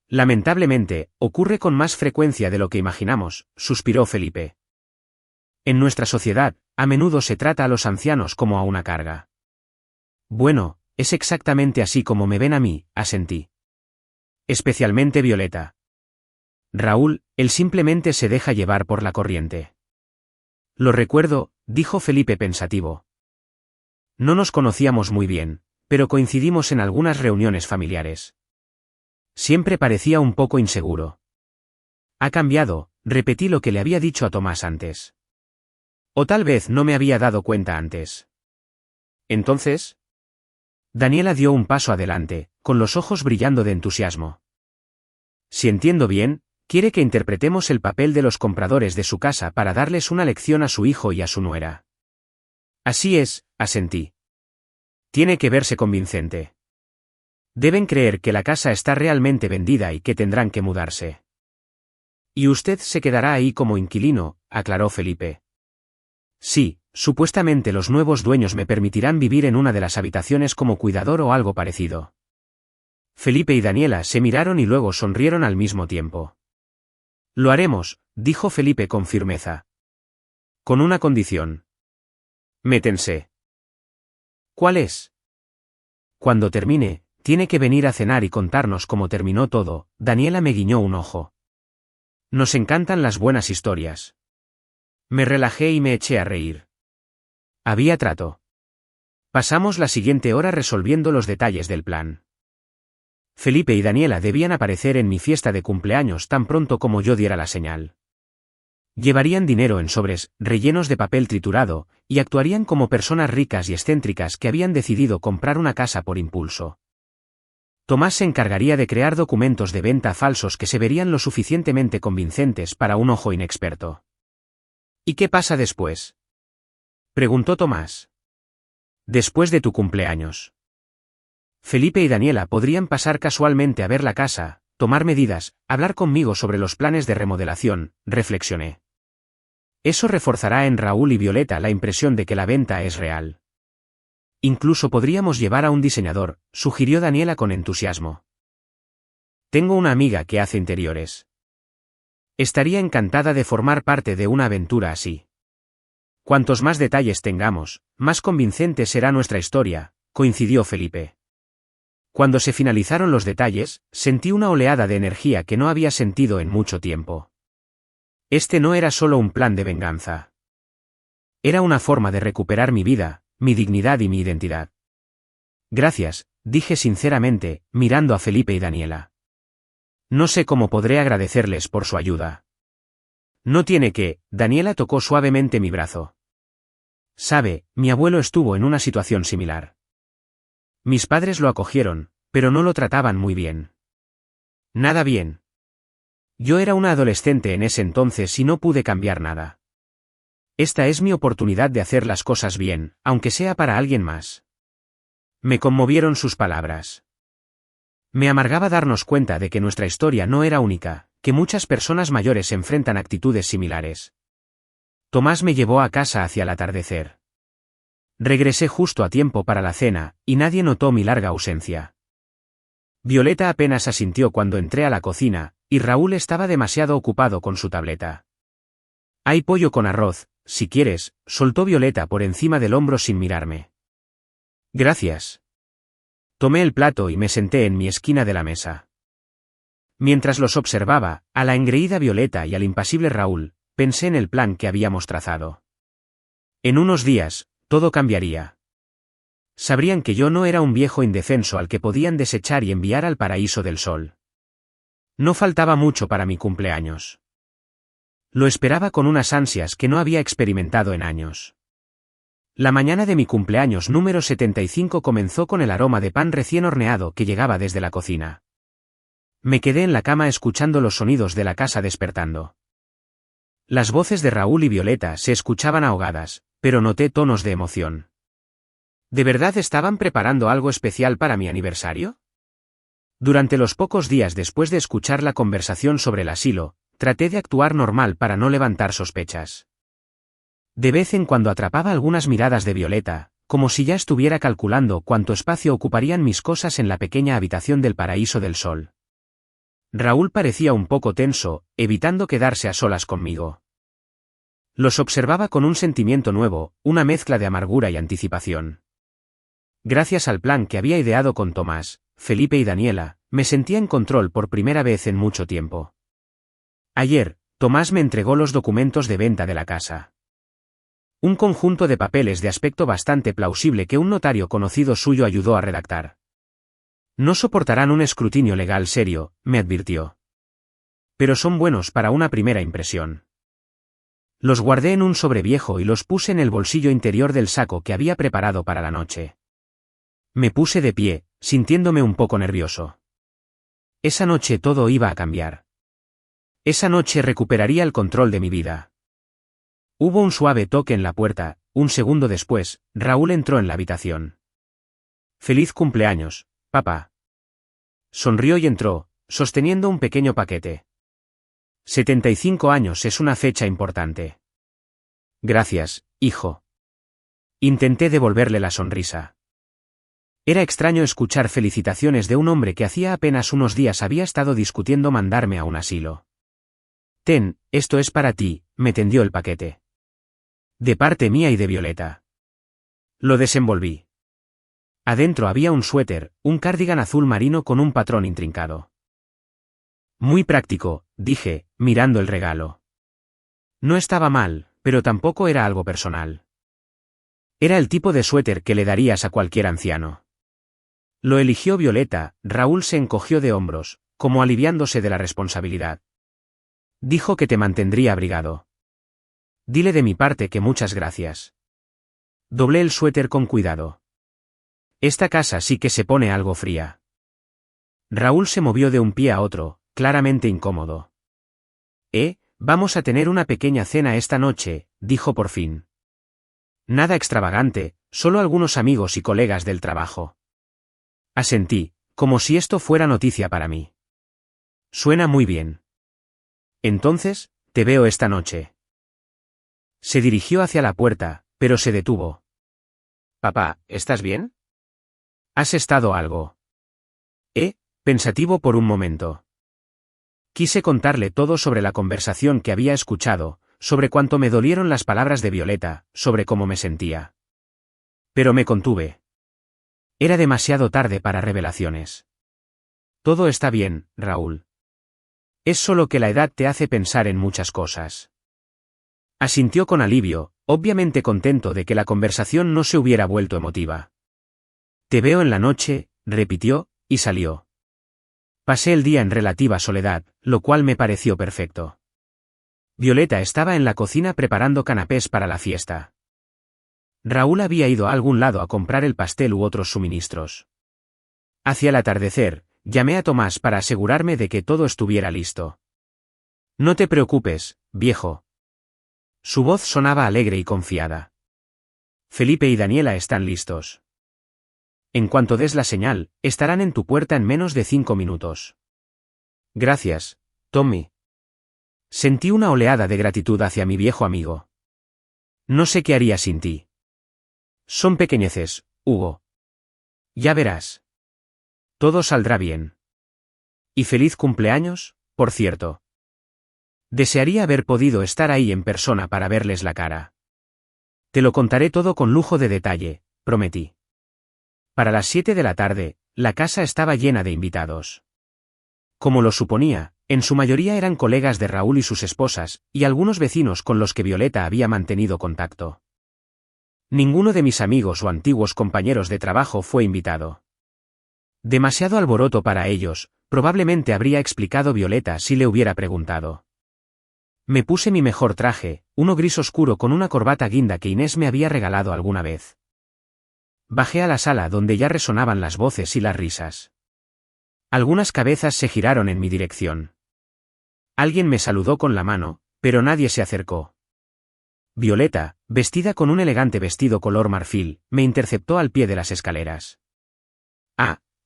Lamentablemente, ocurre con más frecuencia de lo que imaginamos, suspiró Felipe. En nuestra sociedad, a menudo se trata a los ancianos como a una carga. Bueno, es exactamente así como me ven a mí, asentí. Especialmente Violeta. Raúl, él simplemente se deja llevar por la corriente. Lo recuerdo, dijo Felipe pensativo. No nos conocíamos muy bien, pero coincidimos en algunas reuniones familiares. Siempre parecía un poco inseguro. Ha cambiado, repetí lo que le había dicho a Tomás antes. O tal vez no me había dado cuenta antes. Entonces, Daniela dio un paso adelante, con los ojos brillando de entusiasmo. Si entiendo bien, quiere que interpretemos el papel de los compradores de su casa para darles una lección a su hijo y a su nuera. Así es, asentí. Tiene que verse convincente. Deben creer que la casa está realmente vendida y que tendrán que mudarse. Y usted se quedará ahí como inquilino, aclaró Felipe. Sí, supuestamente los nuevos dueños me permitirán vivir en una de las habitaciones como cuidador o algo parecido. Felipe y Daniela se miraron y luego sonrieron al mismo tiempo. Lo haremos, dijo Felipe con firmeza. Con una condición. Me tensé. ¿Cuál es? Cuando termine, tiene que venir a cenar y contarnos cómo terminó todo, Daniela me guiñó un ojo. Nos encantan las buenas historias. Me relajé y me eché a reír. Había trato. Pasamos la siguiente hora resolviendo los detalles del plan. Felipe y Daniela debían aparecer en mi fiesta de cumpleaños tan pronto como yo diera la señal. Llevarían dinero en sobres, rellenos de papel triturado, y actuarían como personas ricas y excéntricas que habían decidido comprar una casa por impulso. Tomás se encargaría de crear documentos de venta falsos que se verían lo suficientemente convincentes para un ojo inexperto. ¿Y qué pasa después?, preguntó Tomás. Después de tu cumpleaños. Felipe y Daniela podrían pasar casualmente a ver la casa, tomar medidas, hablar conmigo sobre los planes de remodelación, reflexioné. Eso reforzará en Raúl y Violeta la impresión de que la venta es real. Incluso podríamos llevar a un diseñador, sugirió Daniela con entusiasmo. Tengo una amiga que hace interiores. Estaría encantada de formar parte de una aventura así. Cuantos más detalles tengamos, más convincente será nuestra historia, coincidió Felipe. Cuando se finalizaron los detalles, sentí una oleada de energía que no había sentido en mucho tiempo. Este no era solo un plan de venganza. Era una forma de recuperar mi vida, mi dignidad y mi identidad. Gracias, dije sinceramente, mirando a Felipe y Daniela. No sé cómo podré agradecerles por su ayuda. No tiene que, Daniela tocó suavemente mi brazo. Sabe, mi abuelo estuvo en una situación similar. Mis padres lo acogieron, pero no lo trataban muy bien. Nada bien. Yo era una adolescente en ese entonces y no pude cambiar nada. Esta es mi oportunidad de hacer las cosas bien, aunque sea para alguien más. Me conmovieron sus palabras. Me amargaba darnos cuenta de que nuestra historia no era única, que muchas personas mayores enfrentan actitudes similares. Tomás me llevó a casa hacia el atardecer. Regresé justo a tiempo para la cena, y nadie notó mi larga ausencia. Violeta apenas asintió cuando entré a la cocina, y Raúl estaba demasiado ocupado con su tableta. Hay pollo con arroz, si quieres, soltó Violeta por encima del hombro sin mirarme. Gracias. Tomé el plato y me senté en mi esquina de la mesa. Mientras los observaba, a la engreída Violeta y al impasible Raúl, pensé en el plan que habíamos trazado. En unos días, todo cambiaría. Sabrían que yo no era un viejo indefenso al que podían desechar y enviar al paraíso del sol. No faltaba mucho para mi cumpleaños. Lo esperaba con unas ansias que no había experimentado en años. La mañana de mi cumpleaños número 75 comenzó con el aroma de pan recién horneado que llegaba desde la cocina. Me quedé en la cama escuchando los sonidos de la casa despertando. Las voces de Raúl y Violeta se escuchaban ahogadas, pero noté tonos de emoción. ¿De verdad estaban preparando algo especial para mi aniversario? Durante los pocos días después de escuchar la conversación sobre el asilo, traté de actuar normal para no levantar sospechas. De vez en cuando atrapaba algunas miradas de Violeta, como si ya estuviera calculando cuánto espacio ocuparían mis cosas en la pequeña habitación del paraíso del sol. Raúl parecía un poco tenso, evitando quedarse a solas conmigo. Los observaba con un sentimiento nuevo, una mezcla de amargura y anticipación. Gracias al plan que había ideado con Tomás, Felipe y Daniela, me sentía en control por primera vez en mucho tiempo. Ayer, Tomás me entregó los documentos de venta de la casa. Un conjunto de papeles de aspecto bastante plausible que un notario conocido suyo ayudó a redactar. No soportarán un escrutinio legal serio, me advirtió. Pero son buenos para una primera impresión. Los guardé en un sobre viejo y los puse en el bolsillo interior del saco que había preparado para la noche. Me puse de pie, sintiéndome un poco nervioso. Esa noche todo iba a cambiar. Esa noche recuperaría el control de mi vida. Hubo un suave toque en la puerta, un segundo después, Raúl entró en la habitación. «Feliz cumpleaños, papá». Sonrió y entró, sosteniendo un pequeño paquete. 75 años es una fecha importante. Gracias, hijo. Intenté devolverle la sonrisa. Era extraño escuchar felicitaciones de un hombre que hacía apenas unos días había estado discutiendo mandarme a un asilo. Ten, esto es para ti, me tendió el paquete. De parte mía y de Violeta. Lo desenvolví. Adentro había un suéter, un cardigan azul marino con un patrón intrincado. Muy práctico, dije, mirando el regalo. No estaba mal, pero tampoco era algo personal. Era el tipo de suéter que le darías a cualquier anciano. Lo eligió Violeta. Raúl se encogió de hombros, como aliviándose de la responsabilidad. Dijo que te mantendría abrigado. Dile de mi parte que muchas gracias. Doblé el suéter con cuidado. Esta casa sí que se pone algo fría. Raúl se movió de un pie a otro, claramente incómodo. Vamos a tener una pequeña cena esta noche, dijo por fin. Nada extravagante, solo algunos amigos y colegas del trabajo. Asentí, como si esto fuera noticia para mí. Suena muy bien. Entonces, te veo esta noche. Se dirigió hacia la puerta, pero se detuvo. Papá, ¿estás bien? ¿Has estado algo? Pensativo por un momento. Quise contarle todo sobre la conversación que había escuchado, sobre cuánto me dolieron las palabras de Violeta, sobre cómo me sentía. Pero me contuve. Era demasiado tarde para revelaciones. Todo está bien, Raúl. Es solo que la edad te hace pensar en muchas cosas. Asintió con alivio, obviamente contento de que la conversación no se hubiera vuelto emotiva. Te veo en la noche, repitió, y salió. Pasé el día en relativa soledad, lo cual me pareció perfecto. Violeta estaba en la cocina preparando canapés para la fiesta. Raúl había ido a algún lado a comprar el pastel u otros suministros. Hacia el atardecer, llamé a Tomás para asegurarme de que todo estuviera listo. No te preocupes, viejo. Su voz sonaba alegre y confiada. Felipe y Daniela están listos. En cuanto des la señal, estarán en tu puerta en menos de 5 minutos. Gracias, Tommy. Sentí una oleada de gratitud hacia mi viejo amigo. No sé qué haría sin ti. Son pequeñeces, Hugo. Ya verás. Todo saldrá bien. Y feliz cumpleaños, por cierto. Desearía haber podido estar ahí en persona para verles la cara. Te lo contaré todo con lujo de detalle, prometí. Para las 7 de la tarde, la casa estaba llena de invitados. Como lo suponía, en su mayoría eran colegas de Raúl y sus esposas, y algunos vecinos con los que Violeta había mantenido contacto. Ninguno de mis amigos o antiguos compañeros de trabajo fue invitado. Demasiado alboroto para ellos, probablemente habría explicado Violeta si le hubiera preguntado. Me puse mi mejor traje, uno gris oscuro con una corbata guinda que Inés me había regalado alguna vez. Bajé a la sala donde ya resonaban las voces y las risas. Algunas cabezas se giraron en mi dirección. Alguien me saludó con la mano, pero nadie se acercó. Violeta, vestida con un elegante vestido color marfil, me interceptó al pie de las escaleras.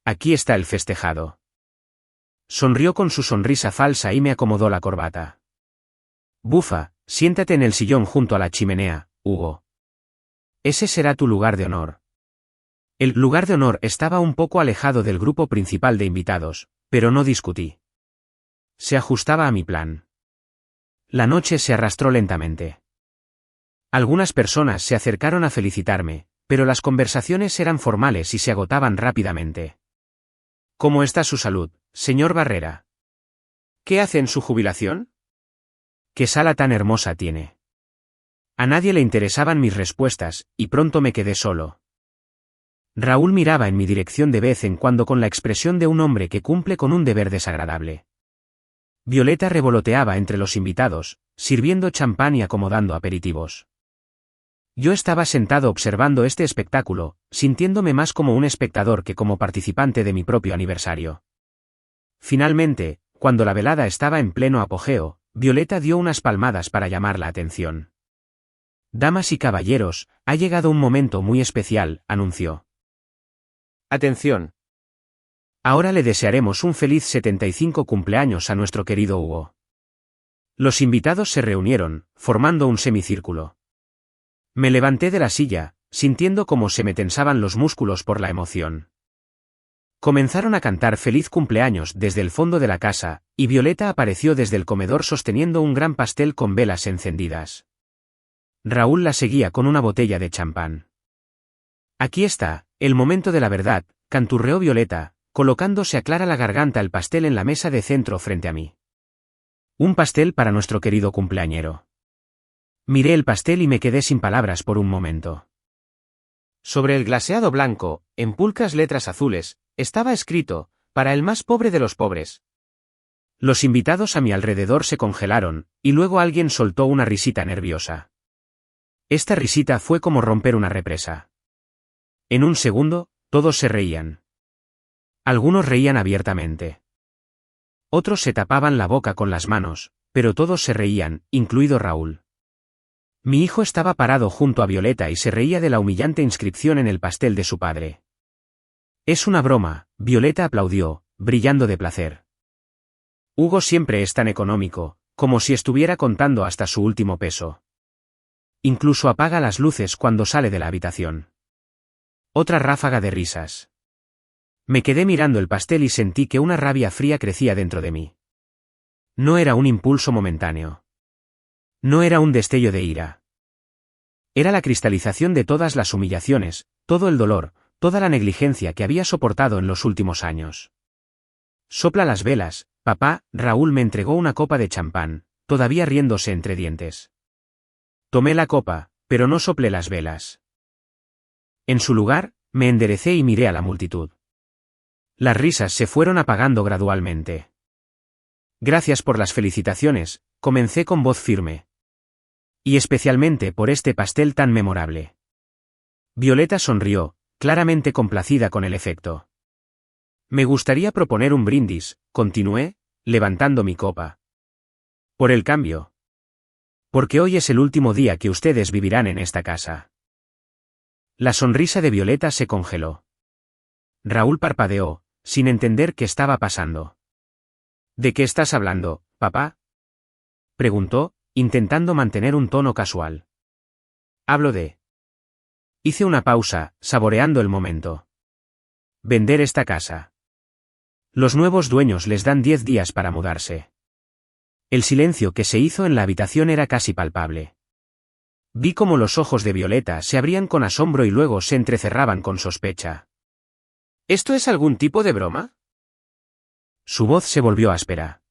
Aquí está el festejado. Sonrió con su sonrisa falsa y me acomodó la corbata. Bufa, siéntate en el sillón junto a la chimenea, Hugo. Ese será tu lugar de honor. El lugar de honor estaba un poco alejado del grupo principal de invitados, pero no discutí. Se ajustaba a mi plan. La noche se arrastró lentamente. Algunas personas se acercaron a felicitarme, pero las conversaciones eran formales y se agotaban rápidamente. ¿Cómo está su salud, señor Barrera? ¿Qué hace en su jubilación? ¿Qué sala tan hermosa tiene? A nadie le interesaban mis respuestas, y pronto me quedé solo. Raúl miraba en mi dirección de vez en cuando con la expresión de un hombre que cumple con un deber desagradable. Violeta revoloteaba entre los invitados, sirviendo champán y acomodando aperitivos. Yo estaba sentado observando este espectáculo, sintiéndome más como un espectador que como participante de mi propio aniversario. Finalmente, cuando la velada estaba en pleno apogeo, Violeta dio unas palmadas para llamar la atención. Damas y caballeros, ha llegado un momento muy especial, anunció. Atención. Ahora le desearemos un feliz 75 cumpleaños a nuestro querido Hugo. Los invitados se reunieron, formando un semicírculo. Me levanté de la silla, sintiendo cómo se me tensaban los músculos por la emoción. Comenzaron a cantar feliz cumpleaños desde el fondo de la casa, y Violeta apareció desde el comedor sosteniendo un gran pastel con velas encendidas. Raúl la seguía con una botella de champán. Aquí está, el momento de la verdad, canturreó Violeta, colocándose a clara la garganta el pastel en la mesa de centro frente a mí. Un pastel para nuestro querido cumpleañero. Miré el pastel y me quedé sin palabras por un momento. Sobre el glaseado blanco, en pulcras letras azules, estaba escrito, para el más pobre de los pobres. Los invitados a mi alrededor se congelaron, y luego alguien soltó una risita nerviosa. Esta risita fue como romper una represa. En un segundo, todos se reían. Algunos reían abiertamente. Otros se tapaban la boca con las manos, pero todos se reían, incluido Raúl. Mi hijo estaba parado junto a Violeta y se reía de la humillante inscripción en el pastel de su padre. Es una broma, Violeta aplaudió, brillando de placer. Hugo siempre es tan económico, como si estuviera contando hasta su último peso. Incluso apaga las luces cuando sale de la habitación. Otra ráfaga de risas. Me quedé mirando el pastel y sentí que una rabia fría crecía dentro de mí. No era un impulso momentáneo. No era un destello de ira. Era la cristalización de todas las humillaciones, todo el dolor, toda la negligencia que había soportado en los últimos años. Sopla las velas, papá. Raúl me entregó una copa de champán, todavía riéndose entre dientes. Tomé la copa, pero no soplé las velas. En su lugar, me enderecé y miré a la multitud. Las risas se fueron apagando gradualmente. Gracias por las felicitaciones, comencé con voz firme. Y especialmente por este pastel tan memorable. Violeta sonrió, claramente complacida con el efecto. Me gustaría proponer un brindis, continué, levantando mi copa. Por el cambio. Porque hoy es el último día que ustedes vivirán en esta casa. La sonrisa de Violeta se congeló. Raúl parpadeó, sin entender qué estaba pasando. ¿De qué estás hablando, papá?, preguntó, intentando mantener un tono casual. Hablo de... Hice una pausa, saboreando el momento. Vender esta casa. Los nuevos dueños les dan 10 días para mudarse. El silencio que se hizo en la habitación era casi palpable. Vi cómo los ojos de Violeta se abrían con asombro y luego se entrecerraban con sospecha. ¿Esto es algún tipo de broma? Su voz se volvió áspera.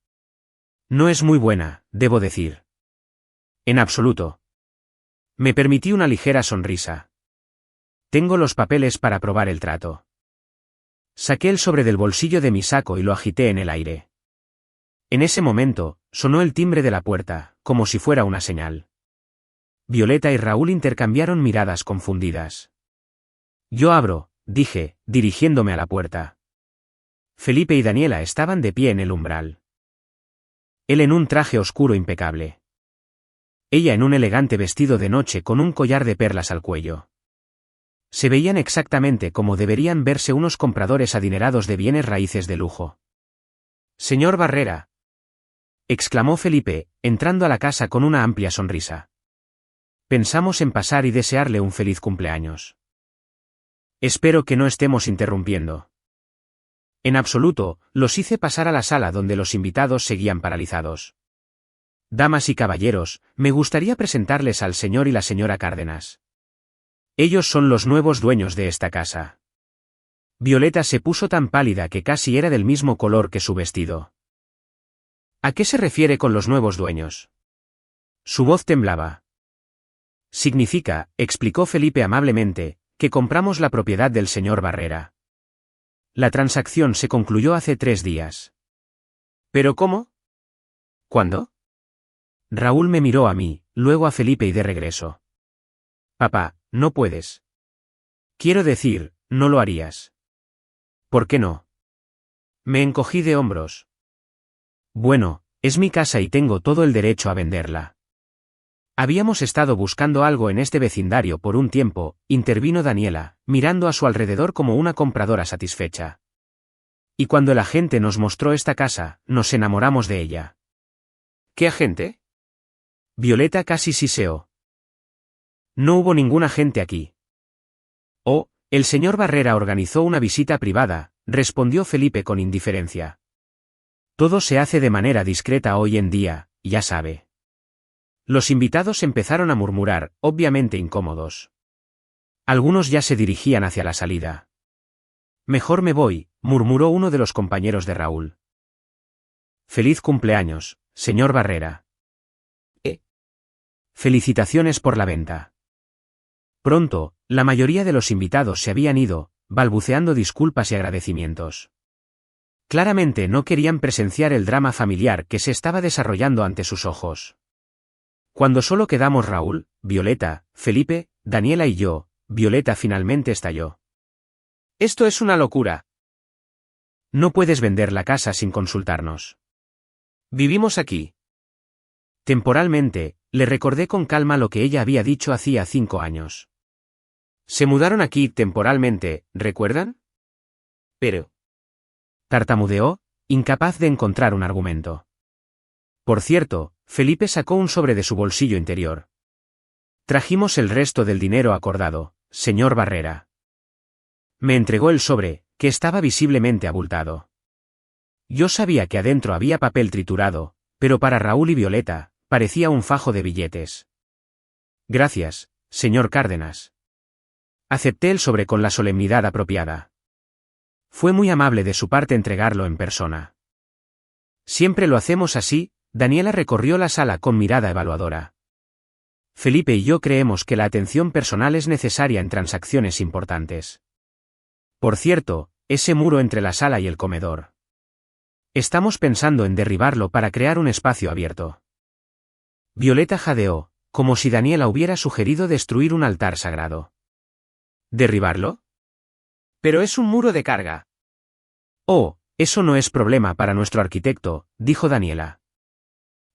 No es muy buena, debo decir. En absoluto. Me permití una ligera sonrisa. Tengo los papeles para probar el trato. Saqué el sobre del bolsillo de mi saco y lo agité en el aire. En ese momento, sonó el timbre de la puerta, como si fuera una señal. Violeta y Raúl intercambiaron miradas confundidas. Yo abro, dije, dirigiéndome a la puerta. Felipe y Daniela estaban de pie en el umbral. Él en un traje oscuro impecable. Ella en un elegante vestido de noche con un collar de perlas al cuello. Se veían exactamente como deberían verse unos compradores adinerados de bienes raíces de lujo. Señor Barrera, exclamó Felipe, entrando a la casa con una amplia sonrisa. Pensamos en pasar y desearle un feliz cumpleaños. Espero que no estemos interrumpiendo. En absoluto, los hice pasar a la sala donde los invitados seguían paralizados. Damas y caballeros, me gustaría presentarles al señor y la señora Cárdenas. Ellos son los nuevos dueños de esta casa. Violeta se puso tan pálida que casi era del mismo color que su vestido. ¿A qué se refiere con los nuevos dueños? Su voz temblaba. Significa, explicó Felipe amablemente, que compramos la propiedad del señor Barrera. La transacción se concluyó hace 3 días. ¿Pero cómo? ¿Cuándo? Raúl me miró a mí, luego a Felipe y de regreso. Papá, no puedes. Quiero decir, no lo harías. ¿Por qué no? Me encogí de hombros. Bueno, es mi casa y tengo todo el derecho a venderla. Habíamos estado buscando algo en este vecindario por un tiempo, intervino Daniela, mirando a su alrededor como una compradora satisfecha. Y cuando el agente nos mostró esta casa, nos enamoramos de ella. ¿Qué agente? Violeta casi siseó. No hubo ningún agente aquí. Oh, el señor Barrera organizó una visita privada, respondió Felipe con indiferencia. Todo se hace de manera discreta hoy en día, ya sabe. Los invitados empezaron a murmurar, obviamente incómodos. Algunos ya se dirigían hacia la salida. Mejor me voy, murmuró uno de los compañeros de Raúl. Feliz cumpleaños, señor Barrera. Felicitaciones por la venta. Pronto, La mayoría de los invitados se habían ido, balbuceando disculpas y agradecimientos. Claramente no querían presenciar el drama familiar que se estaba desarrollando ante sus ojos. Cuando solo quedamos Raúl, Violeta, Felipe, Daniela y yo, Violeta finalmente estalló. «Esto es una locura. No puedes vender la casa sin consultarnos. Vivimos aquí». Temporalmente, le recordé con calma lo que ella había dicho hacía 5 años. Se mudaron aquí temporalmente, ¿recuerdan? Pero... tartamudeó, incapaz de encontrar un argumento. Por cierto, Felipe sacó un sobre de su bolsillo interior. Trajimos el resto del dinero acordado, señor Barrera. Me entregó el sobre, que estaba visiblemente abultado. Yo sabía que adentro había papel triturado, pero para Raúl y Violeta, parecía un fajo de billetes. Gracias, señor Cárdenas. Acepté el sobre con la solemnidad apropiada. Fue muy amable de su parte entregarlo en persona. Siempre lo hacemos así. Daniela recorrió la sala con mirada evaluadora. Felipe y yo creemos que la atención personal es necesaria en transacciones importantes. Por cierto, ese muro entre la sala y el comedor. Estamos pensando en derribarlo para crear un espacio abierto. Violeta jadeó, como si Daniela hubiera sugerido destruir un altar sagrado. ¿Derribarlo? Pero es un muro de carga. Oh, eso no es problema para nuestro arquitecto, dijo Daniela.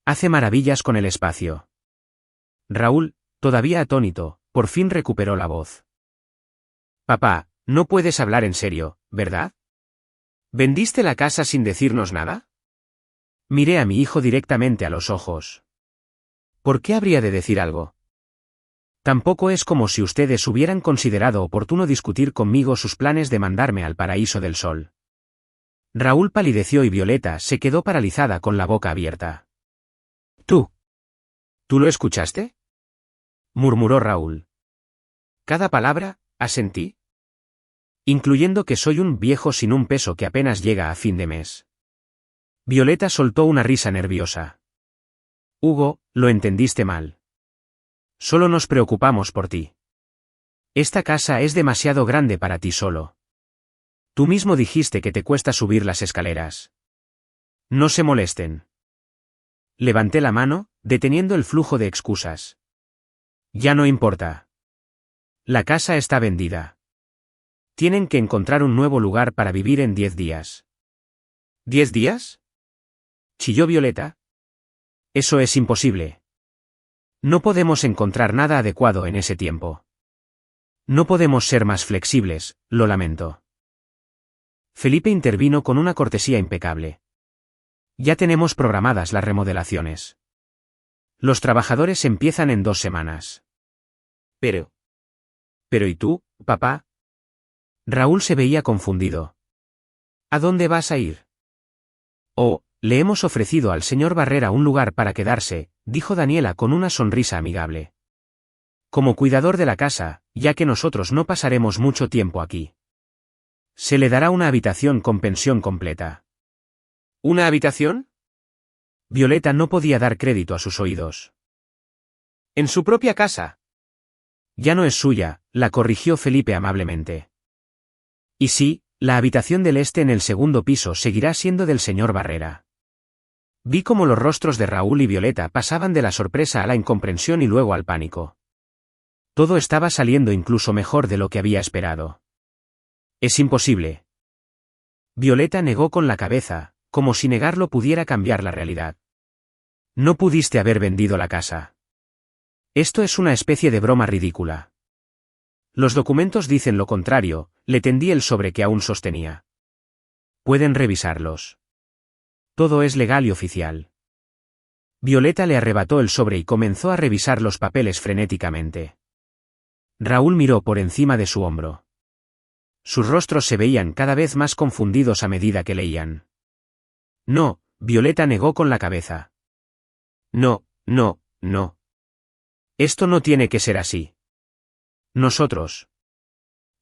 Hace maravillas con el espacio. Raúl, todavía atónito, por fin recuperó la voz. Papá, no puedes hablar en serio, ¿verdad? ¿Vendiste la casa sin decirnos nada? Miré a mi hijo directamente a los ojos. ¿Por qué habría de decir algo? Tampoco es como si ustedes hubieran considerado oportuno discutir conmigo sus planes de mandarme al paraíso del sol. Raúl palideció y Violeta se quedó paralizada con la boca abierta. ¿Tú lo escuchaste? Murmuró Raúl. Cada palabra, asentí. Incluyendo que soy un viejo sin un peso que apenas llega a fin de mes. Violeta soltó una risa nerviosa. Hugo, lo entendiste mal. Solo nos preocupamos por ti. Esta casa es demasiado grande para ti solo. Tú mismo dijiste que te cuesta subir las escaleras. No se molesten. Levanté la mano, deteniendo el flujo de excusas. Ya no importa. La casa está vendida. Tienen que encontrar un nuevo lugar para vivir en 10 días. ¿10 días? Chilló Violeta. Eso es imposible. No podemos encontrar nada adecuado en ese tiempo. No podemos ser más flexibles, lo lamento. Felipe intervino con una cortesía impecable. Ya tenemos programadas las remodelaciones. Los trabajadores empiezan en 2 semanas. Pero ¿y tú, papá? Raúl se veía confundido. ¿A dónde vas a ir? Oh, le hemos ofrecido al señor Barrera un lugar para quedarse, dijo Daniela con una sonrisa amigable. Como cuidador de la casa, ya que nosotros no pasaremos mucho tiempo aquí. Se le dará una habitación con pensión completa. ¿Una habitación? Violeta no podía dar crédito a sus oídos. ¿En su propia casa? Ya no es suya, la corrigió Felipe amablemente. Y sí, la habitación del este en el segundo piso seguirá siendo del señor Barrera. Vi cómo los rostros de Raúl y Violeta pasaban de la sorpresa a la incomprensión y luego al pánico. Todo estaba saliendo incluso mejor de lo que había esperado. Es imposible. Violeta negó con la cabeza, como si negarlo pudiera cambiar la realidad. No pudiste haber vendido la casa. Esto es una especie de broma ridícula. Los documentos dicen lo contrario, le tendí el sobre que aún sostenía. Pueden revisarlos. Todo es legal y oficial. Violeta le arrebató el sobre y comenzó a revisar los papeles frenéticamente. Raúl miró por encima de su hombro. Sus rostros se veían cada vez más confundidos a medida que leían. No, Violeta negó con la cabeza. No. Esto no tiene que ser así. Nosotros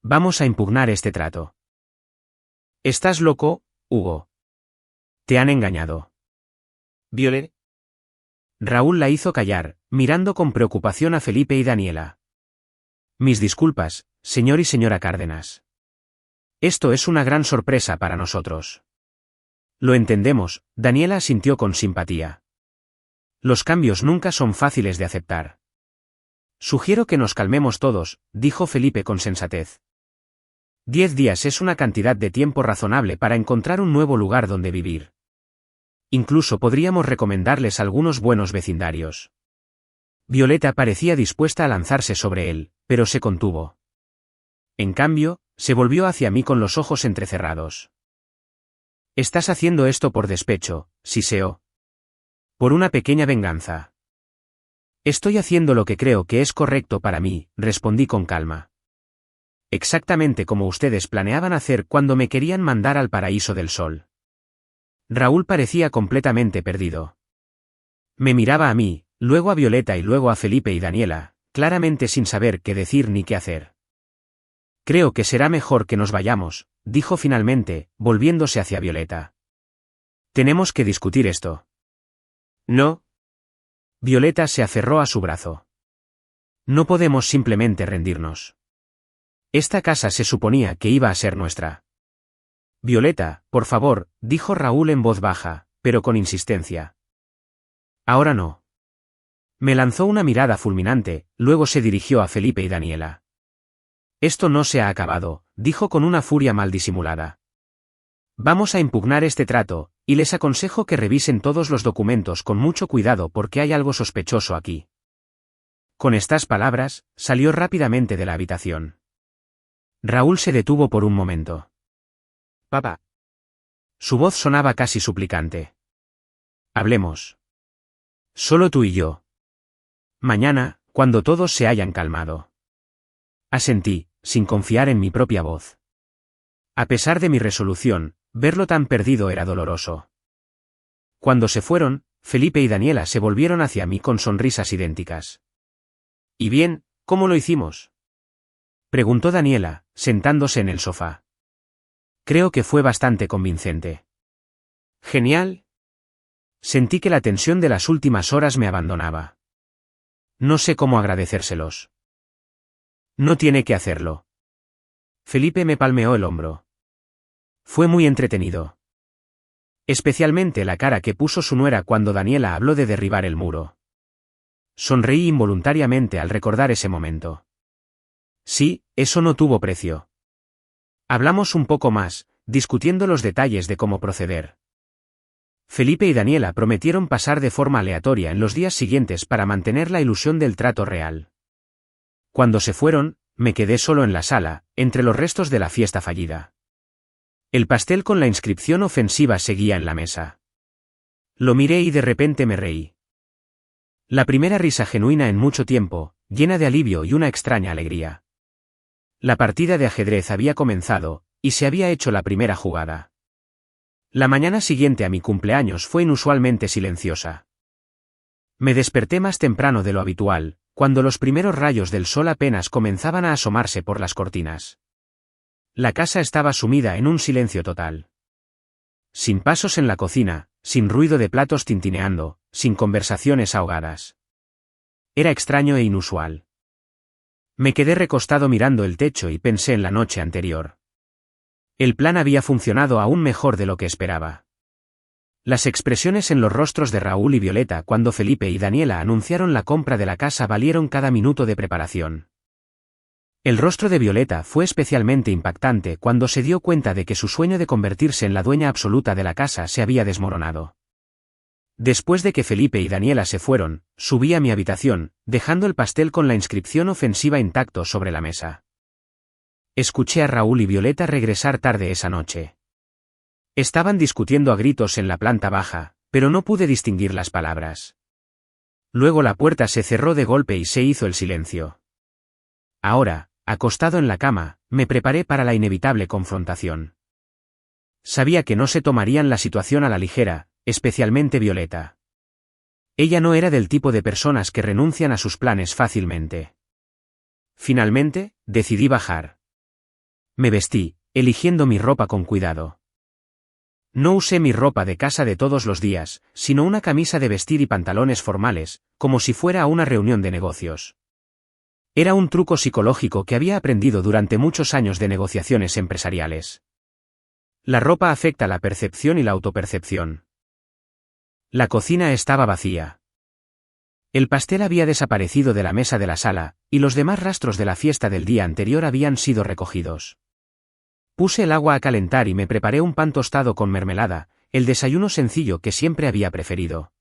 vamos a impugnar este trato. ¿Estás loco, Hugo? Te han engañado. Violet. Raúl la hizo callar, mirando con preocupación a Felipe y Daniela. Mis disculpas, señor y señora Cárdenas. Esto es una gran sorpresa para nosotros. Lo entendemos, Daniela asintió con simpatía. Los cambios nunca son fáciles de aceptar. Sugiero que nos calmemos todos, dijo Felipe con sensatez. 10 días es una cantidad de tiempo razonable para encontrar un nuevo lugar donde vivir. Incluso podríamos recomendarles algunos buenos vecindarios. Violeta parecía dispuesta a lanzarse sobre él, pero se contuvo. En cambio, se volvió hacia mí con los ojos entrecerrados. Estás haciendo esto por despecho, siseó. Por una pequeña venganza. Estoy haciendo lo que creo que es correcto para mí, respondí con calma. Exactamente como ustedes planeaban hacer cuando me querían mandar al paraíso del sol. Raúl parecía completamente perdido. Me miraba a mí, luego a Violeta y luego a Felipe y Daniela, claramente sin saber qué decir ni qué hacer. Creo que será mejor que nos vayamos, dijo finalmente, volviéndose hacia Violeta. Tenemos que discutir esto. No. Violeta se aferró a su brazo. No podemos simplemente rendirnos. Esta casa se suponía que iba a ser nuestra. Violeta, por favor, dijo Raúl en voz baja, pero con insistencia. Ahora no. Me lanzó una mirada fulminante, luego se dirigió a Felipe y Daniela. Esto no se ha acabado, dijo con una furia mal disimulada. Vamos a impugnar este trato, y les aconsejo que revisen todos los documentos con mucho cuidado porque hay algo sospechoso aquí. Con estas palabras, salió rápidamente de la habitación. Raúl se detuvo por un momento. Papá. Su voz sonaba casi suplicante. Hablemos. Solo tú y yo. Mañana, cuando todos se hayan calmado. Asentí, sin confiar en mi propia voz. A pesar de mi resolución, verlo tan perdido era doloroso. Cuando se fueron, Felipe y Daniela se volvieron hacia mí con sonrisas idénticas. ¿Y bien, cómo lo hicimos? Preguntó Daniela, sentándose en el sofá. Creo que fue bastante convincente. Genial. Sentí que la tensión de las últimas horas me abandonaba. No sé cómo agradecérselos. No tiene que hacerlo. Felipe me palmeó el hombro. Fue muy entretenido. Especialmente la cara que puso su nuera cuando Daniela habló de derribar el muro. Sonreí involuntariamente al recordar ese momento. Sí, eso no tuvo precio. Hablamos un poco más, discutiendo los detalles de cómo proceder. Felipe y Daniela prometieron pasar de forma aleatoria en los días siguientes para mantener la ilusión del trato real. Cuando se fueron, me quedé solo en la sala, entre los restos de la fiesta fallida. El pastel con la inscripción ofensiva seguía en la mesa. Lo miré y de repente me reí. La primera risa genuina en mucho tiempo, llena de alivio y una extraña alegría. La partida de ajedrez había comenzado, y se había hecho la primera jugada. La mañana siguiente a mi cumpleaños fue inusualmente silenciosa. Me desperté más temprano de lo habitual, cuando los primeros rayos del sol apenas comenzaban a asomarse por las cortinas. La casa estaba sumida en un silencio total. Sin pasos en la cocina, sin ruido de platos tintineando, sin conversaciones ahogadas. Era extraño e inusual. Me quedé recostado mirando el techo y pensé en la noche anterior. El plan había funcionado aún mejor de lo que esperaba. Las expresiones en los rostros de Raúl y Violeta cuando Felipe y Daniela anunciaron la compra de la casa valieron cada minuto de preparación. El rostro de Violeta fue especialmente impactante cuando se dio cuenta de que su sueño de convertirse en la dueña absoluta de la casa se había desmoronado. Después de que Felipe y Daniela se fueron, subí a mi habitación, dejando el pastel con la inscripción ofensiva intacto sobre la mesa. Escuché a Raúl y Violeta regresar tarde esa noche. Estaban discutiendo a gritos en la planta baja, pero no pude distinguir las palabras. Luego la puerta se cerró de golpe y se hizo el silencio. Ahora, acostado en la cama, me preparé para la inevitable confrontación. Sabía que no se tomarían la situación a la ligera, especialmente Violeta. Ella no era del tipo de personas que renuncian a sus planes fácilmente. Finalmente, decidí bajar. Me vestí, eligiendo mi ropa con cuidado. No usé mi ropa de casa de todos los días, sino una camisa de vestir y pantalones formales, como si fuera a una reunión de negocios. Era un truco psicológico que había aprendido durante muchos años de negociaciones empresariales. La ropa afecta la percepción y la autopercepción. La cocina estaba vacía. El pastel había desaparecido de la mesa de la sala, y los demás rastros de la fiesta del día anterior habían sido recogidos. Puse el agua a calentar y me preparé un pan tostado con mermelada, el desayuno sencillo que siempre había preferido.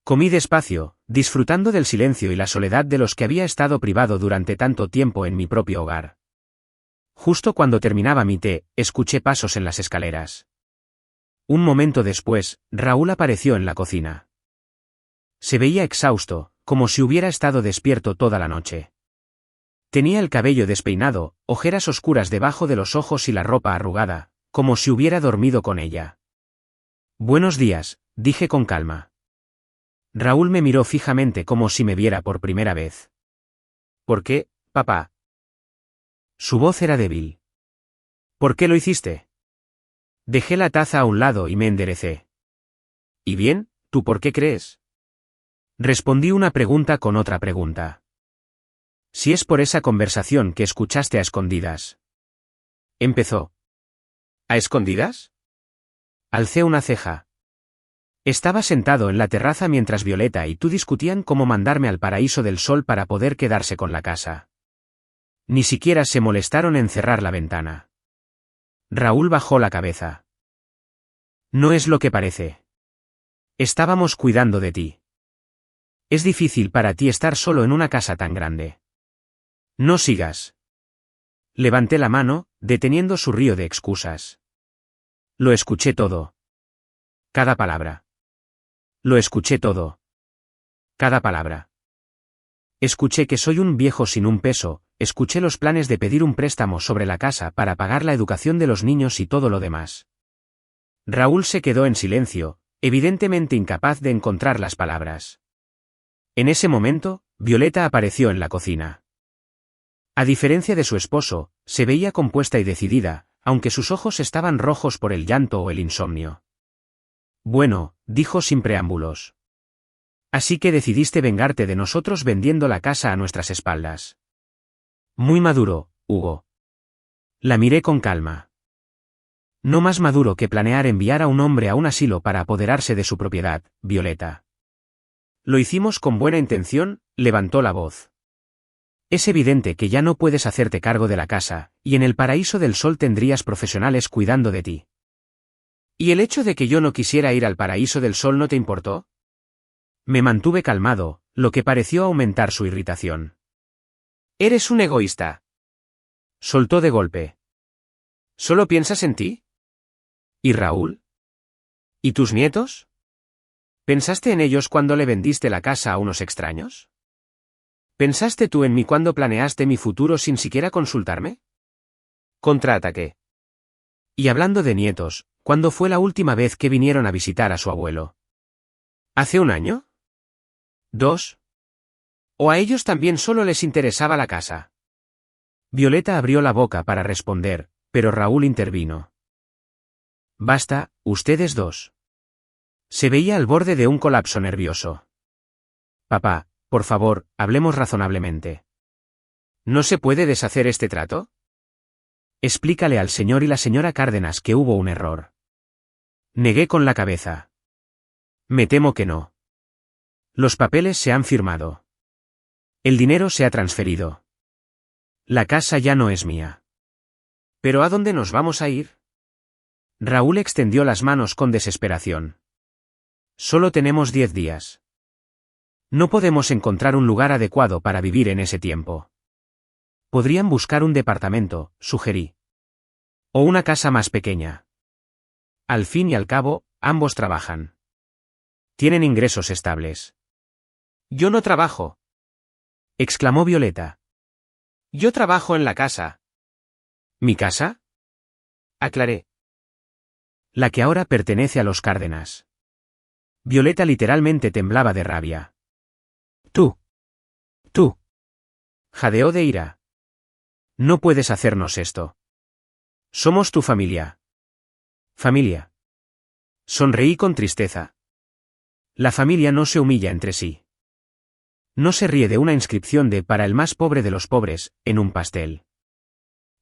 Comí despacio, disfrutando del silencio y la soledad de los que había estado privado durante tanto tiempo en mi propio hogar. Justo cuando terminaba mi té, escuché pasos en las escaleras. Un momento después, Raúl apareció en la cocina. Se veía exhausto, como si hubiera estado despierto toda la noche. Tenía el cabello despeinado, ojeras oscuras debajo de los ojos y la ropa arrugada, como si hubiera dormido con ella. «Buenos días», dije con calma. Raúl me miró fijamente como si me viera por primera vez. «¿Por qué, papá?» Su voz era débil. «¿Por qué lo hiciste?» Dejé la taza a un lado y me enderecé. «¿Y bien, tú por qué crees?» Respondí una pregunta con otra pregunta. «Si es por esa conversación que escuchaste a escondidas». Empezó. «¿A escondidas?» Alcé una ceja. Estaba sentado en la terraza mientras Violeta y tú discutían cómo mandarme al paraíso del sol para poder quedarse con la casa. Ni siquiera se molestaron en cerrar la ventana. Raúl bajó la cabeza. «No es lo que parece. Estábamos cuidando de ti. Es difícil para ti estar solo en una casa tan grande. No sigas». Levanté la mano, deteniendo su río de excusas. Lo escuché todo. Cada palabra. Lo escuché todo. Cada palabra. Escuché que soy un viejo sin un peso, escuché los planes de pedir un préstamo sobre la casa para pagar la educación de los niños y todo lo demás. Raúl se quedó en silencio, evidentemente incapaz de encontrar las palabras. En ese momento, Violeta apareció en la cocina. A diferencia de su esposo, se veía compuesta y decidida, aunque sus ojos estaban rojos por el llanto o el insomnio. «Bueno», dijo sin preámbulos. «Así que decidiste vengarte de nosotros vendiendo la casa a nuestras espaldas. Muy maduro, Hugo». La miré con calma. «No más maduro que planear enviar a un hombre a un asilo para apoderarse de su propiedad, Violeta». «Lo hicimos con buena intención», levantó la voz. «Es evidente que ya no puedes hacerte cargo de la casa, y en el paraíso del sol tendrías profesionales cuidando de ti». «¿Y el hecho de que yo no quisiera ir al paraíso del sol no te importó?» Me mantuve calmado, lo que pareció aumentar su irritación. «Eres un egoísta», soltó de golpe. «¿Solo piensas en ti? ¿Y Raúl? ¿Y tus nietos? ¿Pensaste en ellos cuando le vendiste la casa a unos extraños? ¿Pensaste tú en mí cuando planeaste mi futuro sin siquiera consultarme?» Contraataqué. «Y hablando de nietos, ¿cuándo fue la última vez que vinieron a visitar a su abuelo? ¿Hace un año? ¿2? ¿O a ellos también solo les interesaba la casa?» Violeta abrió la boca para responder, pero Raúl intervino. «Basta, ustedes dos». Se veía al borde de un colapso nervioso. «Papá, por favor, hablemos razonablemente. ¿No se puede deshacer este trato? Explícale al señor y la señora Cárdenas que hubo un error». Negué con la cabeza. «Me temo que no. Los papeles se han firmado. El dinero se ha transferido. La casa ya no es mía». «¿Pero a dónde nos vamos a ir?» Raúl extendió las manos con desesperación. «Solo tenemos 10 días. No podemos encontrar un lugar adecuado para vivir en ese tiempo. Podrían buscar un departamento», sugerí. «O una casa más pequeña. Al fin y al cabo, ambos trabajan. Tienen ingresos estables». «Yo no trabajo», exclamó Violeta. «Yo trabajo en la casa». «¿Mi casa?», aclaré. «La que ahora pertenece a los Cárdenas». Violeta literalmente temblaba de rabia. Tú, jadeó de ira. «No puedes hacernos esto. Somos tu familia». «¿Familia?». Sonreí con tristeza. «La familia no se humilla entre sí. No se ríe de una inscripción de para el más pobre de los pobres, en un pastel.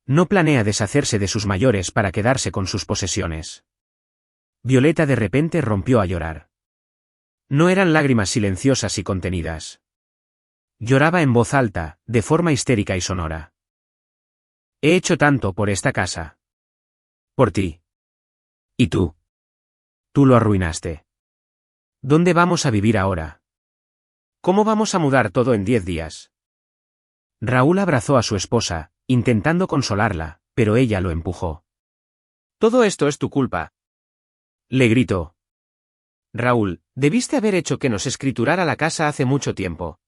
No planea deshacerse de sus mayores para quedarse con sus posesiones. Violeta de repente rompió a llorar. No eran lágrimas silenciosas y contenidas. Lloraba en voz alta, de forma histérica y sonora. He hecho tanto por esta casa. Por ti. ¿Y tú? Tú lo arruinaste. ¿Dónde vamos a vivir ahora? ¿Cómo vamos a mudar todo en 10 días? Raúl abrazó a su esposa, intentando consolarla, pero ella lo empujó. Todo esto es tu culpa. Le gritó. Raúl, debiste haber hecho que nos escriturara la casa hace mucho tiempo.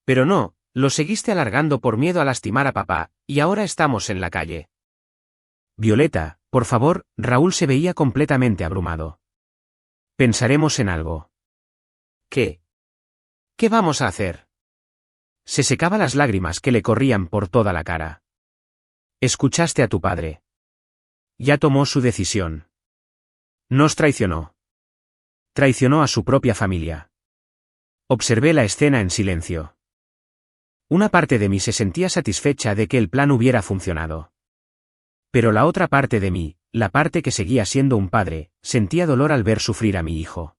Pero no, lo seguiste alargando por miedo a lastimar a papá, y ahora estamos en la calle. Violeta, por favor, Raúl se veía completamente abrumado. Pensaremos en algo. ¿Qué? ¿Qué vamos a hacer? Se secaba las lágrimas que le corrían por toda la cara. Escuchaste a tu padre. Ya tomó su decisión. Nos traicionó. Traicionó a su propia familia. Observé la escena en silencio. Una parte de mí se sentía satisfecha de que el plan hubiera funcionado. Pero la otra parte de mí, la parte que seguía siendo un padre, sentía dolor al ver sufrir a mi hijo.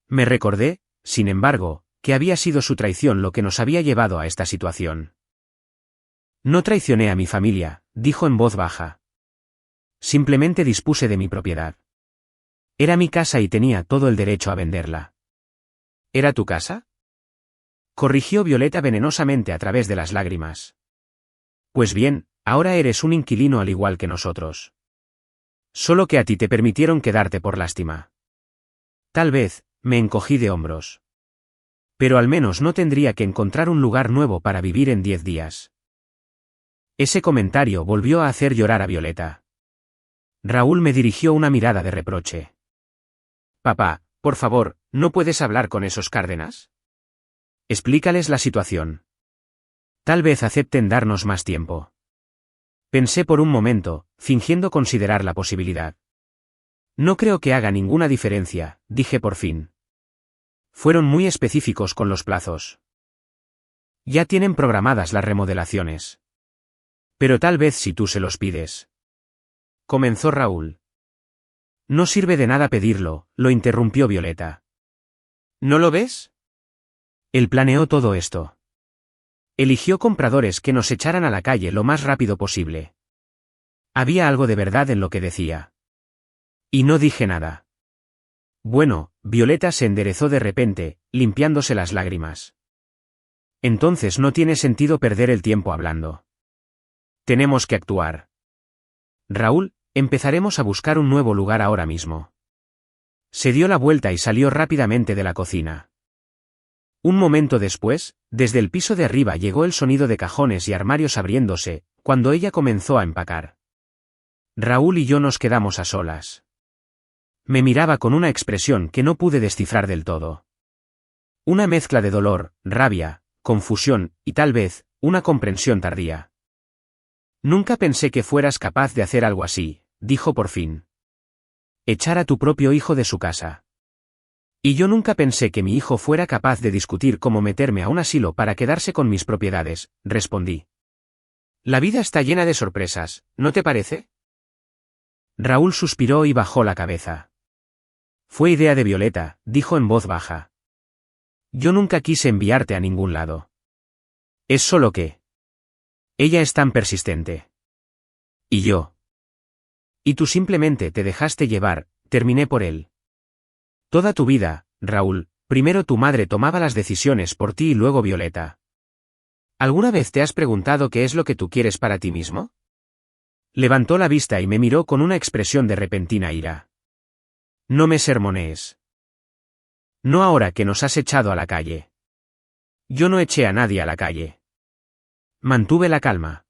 Me recordé, sin embargo, que había sido su traición lo que nos había llevado a esta situación. No traicioné a mi familia, dijo en voz baja. Simplemente dispuse de mi propiedad. Era mi casa y tenía todo el derecho a venderla. ¿Era tu casa? Corrigió Violeta venenosamente a través de las lágrimas. Pues bien, ahora eres un inquilino al igual que nosotros. Solo que a ti te permitieron quedarte por lástima. Tal vez, me encogí de hombros. Pero al menos no tendría que encontrar un lugar nuevo para vivir en 10 días. Ese comentario volvió a hacer llorar a Violeta. Raúl me dirigió una mirada de reproche. Papá, por favor, ¿no puedes hablar con esos Cárdenas? Explícales la situación. Tal vez acepten darnos más tiempo. Pensé por un momento, fingiendo considerar la posibilidad. No creo que haga ninguna diferencia, dije por fin. Fueron muy específicos con los plazos. Ya tienen programadas las remodelaciones. Pero tal vez si tú se los pides. Comenzó Raúl. No sirve de nada pedirlo, lo interrumpió Violeta. ¿No lo ves? Él planeó todo esto. Eligió compradores que nos echaran a la calle lo más rápido posible. Había algo de verdad en lo que decía. Y no dije nada. Bueno, Violeta se enderezó de repente, limpiándose las lágrimas. Entonces no tiene sentido perder el tiempo hablando. Tenemos que actuar. Raúl, empezaremos a buscar un nuevo lugar ahora mismo. Se dio la vuelta y salió rápidamente de la cocina. Un momento después, desde el piso de arriba llegó el sonido de cajones y armarios abriéndose, cuando ella comenzó a empacar. Raúl y yo nos quedamos a solas. Me miraba con una expresión que no pude descifrar del todo. Una mezcla de dolor, rabia, confusión, y tal vez, una comprensión tardía. Nunca pensé que fueras capaz de hacer algo así, dijo por fin. Echar a tu propio hijo de su casa. Y yo nunca pensé que mi hijo fuera capaz de discutir cómo meterme a un asilo para quedarse con mis propiedades, respondí. La vida está llena de sorpresas, ¿no te parece? Raúl suspiró y bajó la cabeza. Fue idea de Violeta, dijo en voz baja. Yo nunca quise enviarte a ningún lado. Es solo que... Ella es tan persistente. ¿Y yo? Y tú simplemente te dejaste llevar, terminé por él. Toda tu vida, Raúl, primero tu madre tomaba las decisiones por ti y luego Violeta. ¿Alguna vez te has preguntado qué es lo que tú quieres para ti mismo? Levantó la vista y me miró con una expresión de repentina ira. No me sermonees. No ahora que nos has echado a la calle. Yo no eché a nadie a la calle. Mantuve la calma.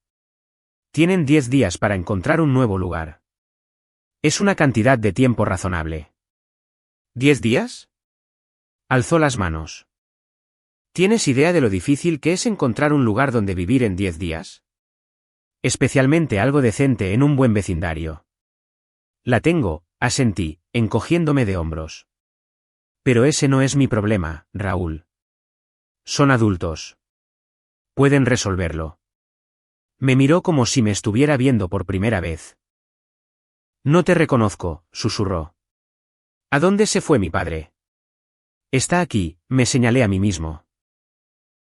Tienen 10 días para encontrar un nuevo lugar. Es una cantidad de tiempo razonable. ¿10 días? Alzó las manos. ¿Tienes idea de lo difícil que es encontrar un lugar donde vivir en 10 días? Especialmente algo decente en un buen vecindario. La tengo, asentí, encogiéndome de hombros. Pero ese no es mi problema, Raúl. Son adultos. Pueden resolverlo. Me miró como si me estuviera viendo por primera vez. No te reconozco, susurró. ¿A dónde se fue mi padre? Está aquí, me señalé a mí mismo.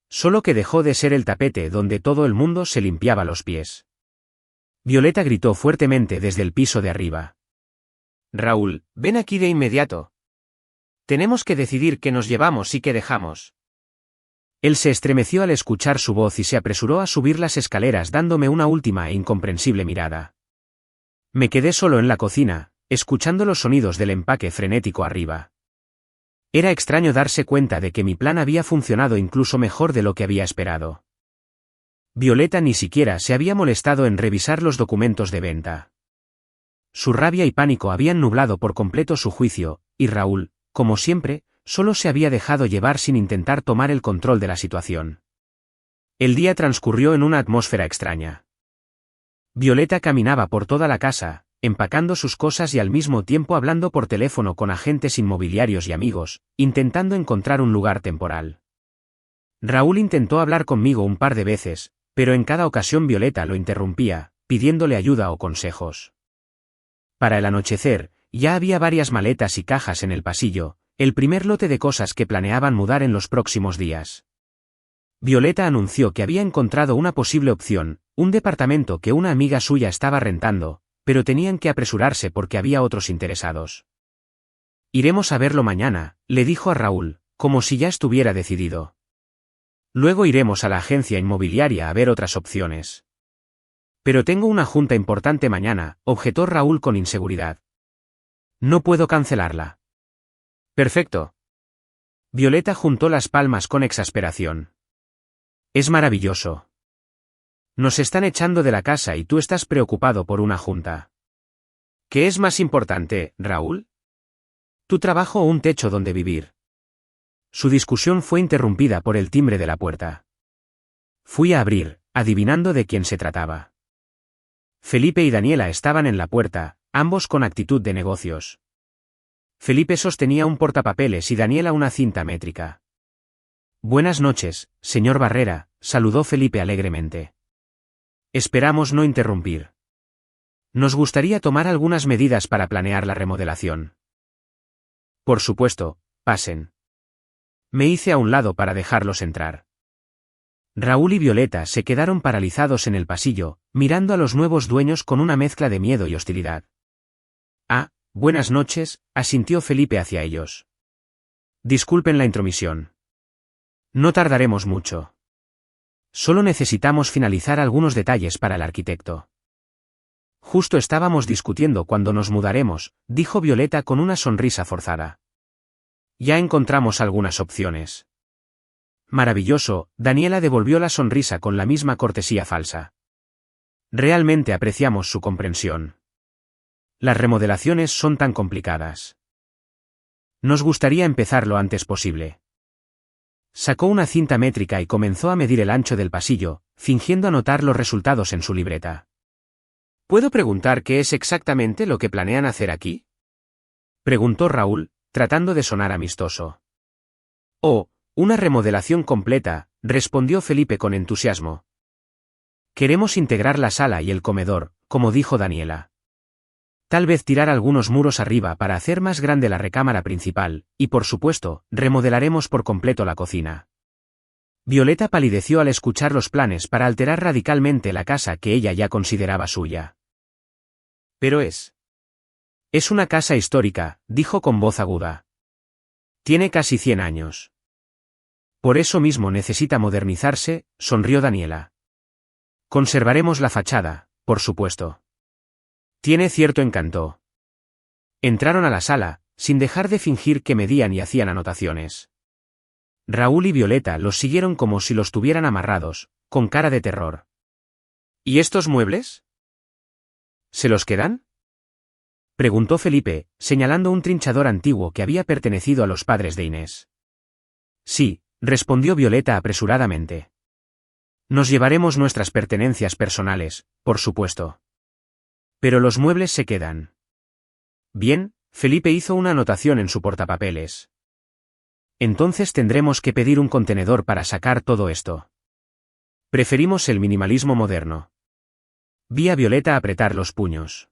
Solo que dejó de ser el tapete donde todo el mundo se limpiaba los pies. Violeta gritó fuertemente desde el piso de arriba. Raúl, ven aquí de inmediato. Tenemos que decidir qué nos llevamos y qué dejamos. Él se estremeció al escuchar su voz y se apresuró a subir las escaleras dándome una última e incomprensible mirada. Me quedé solo en la cocina, escuchando los sonidos del empaque frenético arriba. Era extraño darse cuenta de que mi plan había funcionado incluso mejor de lo que había esperado. Violeta ni siquiera se había molestado en revisar los documentos de venta. Su rabia y pánico habían nublado por completo su juicio, y Raúl, como siempre, solo se había dejado llevar sin intentar tomar el control de la situación. El día transcurrió en una atmósfera extraña. Violeta caminaba por toda la casa, empacando sus cosas y al mismo tiempo hablando por teléfono con agentes inmobiliarios y amigos, intentando encontrar un lugar temporal. Raúl intentó hablar conmigo un par de veces, pero en cada ocasión Violeta lo interrumpía, pidiéndole ayuda o consejos. Para el anochecer, ya había varias maletas y cajas en el pasillo, el primer lote de cosas que planeaban mudar en los próximos días. Violeta anunció que había encontrado una posible opción, un departamento que una amiga suya estaba rentando, pero tenían que apresurarse porque había otros interesados. Iremos a verlo mañana, le dijo a Raúl, como si ya estuviera decidido. Luego iremos a la agencia inmobiliaria a ver otras opciones. Pero tengo una junta importante mañana, objetó Raúl con inseguridad. No puedo cancelarla. Perfecto. Violeta juntó las palmas con exasperación. Es maravilloso. Nos están echando de la casa y tú estás preocupado por una junta. ¿Qué es más importante, Raúl? ¿Tu trabajo o un techo donde vivir? Su discusión fue interrumpida por el timbre de la puerta. Fui a abrir, adivinando de quién se trataba. Felipe y Daniela estaban en la puerta, ambos con actitud de negocios. Felipe sostenía un portapapeles y Daniela una cinta métrica. Buenas noches, señor Barrera, saludó Felipe alegremente. Esperamos no interrumpir. Nos gustaría tomar algunas medidas para planear la remodelación. Por supuesto, pasen. Me hice a un lado para dejarlos entrar. Raúl y Violeta se quedaron paralizados en el pasillo, mirando a los nuevos dueños con una mezcla de miedo y hostilidad. Ah, buenas noches, asintió Felipe hacia ellos. Disculpen la intromisión. No tardaremos mucho. Solo necesitamos finalizar algunos detalles para el arquitecto. Justo estábamos discutiendo cuándo nos mudaremos, dijo Violeta con una sonrisa forzada. Ya encontramos algunas opciones. Maravilloso, Daniela devolvió la sonrisa con la misma cortesía falsa. Realmente apreciamos su comprensión. Las remodelaciones son tan complicadas. Nos gustaría empezar lo antes posible. Sacó una cinta métrica y comenzó a medir el ancho del pasillo, fingiendo anotar los resultados en su libreta. ¿Puedo preguntar qué es exactamente lo que planean hacer aquí? Preguntó Raúl, tratando de sonar amistoso. Oh, una remodelación completa, respondió Felipe con entusiasmo. Queremos integrar la sala y el comedor, como dijo Daniela. Tal vez tirar algunos muros arriba para hacer más grande la recámara principal, y por supuesto, remodelaremos por completo la cocina. Violeta palideció al escuchar los planes para alterar radicalmente la casa que ella ya consideraba suya. Pero es una casa histórica, dijo con voz aguda. Tiene casi 100 años. Por eso mismo necesita modernizarse, sonrió Daniela. Conservaremos la fachada, por supuesto. Tiene cierto encanto. Entraron a la sala, sin dejar de fingir que medían y hacían anotaciones. Raúl y Violeta los siguieron como si los tuvieran amarrados, con cara de terror. ¿Y estos muebles? ¿Se los quedan? Preguntó Felipe, señalando un trinchador antiguo que había pertenecido a los padres de Inés. Sí, respondió Violeta apresuradamente. Nos llevaremos nuestras pertenencias personales, por supuesto. Pero los muebles se quedan. Bien, Felipe hizo una anotación en su portapapeles. Entonces tendremos que pedir un contenedor para sacar todo esto. Preferimos el minimalismo moderno. Vi a Violeta apretar los puños.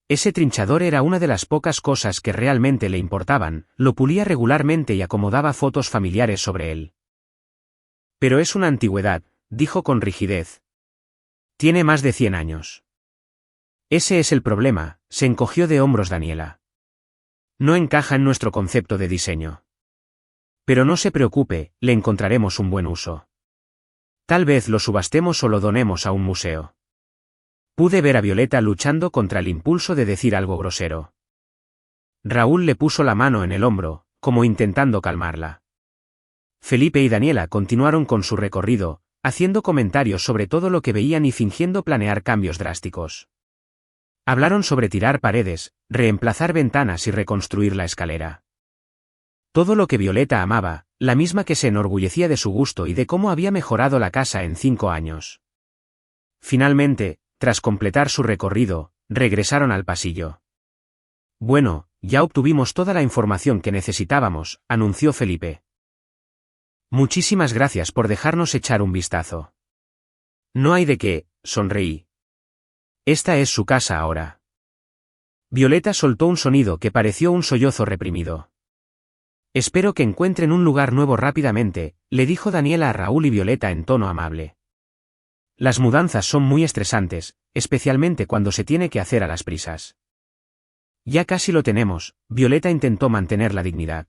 Ese trinchador era una de las pocas cosas que realmente le importaban, lo pulía regularmente y acomodaba fotos familiares sobre él. Pero es una antigüedad, dijo con rigidez. Tiene más de 100 años. Ese es el problema, se encogió de hombros Daniela. No encaja en nuestro concepto de diseño. Pero no se preocupe, le encontraremos un buen uso. Tal vez lo subastemos o lo donemos a un museo. Pude ver a Violeta luchando contra el impulso de decir algo grosero. Raúl le puso la mano en el hombro, como intentando calmarla. Felipe y Daniela continuaron con su recorrido, haciendo comentarios sobre todo lo que veían y fingiendo planear cambios drásticos. Hablaron sobre tirar paredes, reemplazar ventanas y reconstruir la escalera. Todo lo que Violeta amaba, la misma que se enorgullecía de su gusto y de cómo había mejorado la casa en 5 años. Finalmente, tras completar su recorrido, regresaron al pasillo. Bueno, ya obtuvimos toda la información que necesitábamos, anunció Felipe. Muchísimas gracias por dejarnos echar un vistazo. No hay de qué, sonreí. Esta es su casa ahora. Violeta soltó un sonido que pareció un sollozo reprimido. Espero que encuentren un lugar nuevo rápidamente, le dijo Daniela a Raúl y Violeta en tono amable. Las mudanzas son muy estresantes, especialmente cuando se tiene que hacer a las prisas. Ya casi lo tenemos, Violeta intentó mantener la dignidad.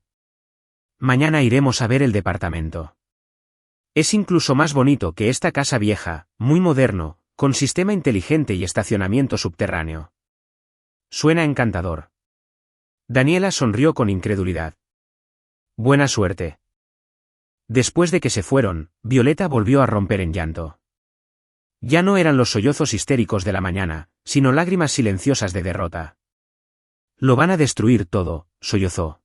Mañana iremos a ver el departamento. Es incluso más bonito que esta casa vieja, muy moderno, con sistema inteligente y estacionamiento subterráneo. Suena encantador. Daniela sonrió con incredulidad. Buena suerte. Después de que se fueron, Violeta volvió a romper en llanto. Ya no eran los sollozos histéricos de la mañana, sino lágrimas silenciosas de derrota. Lo van a destruir todo, sollozó.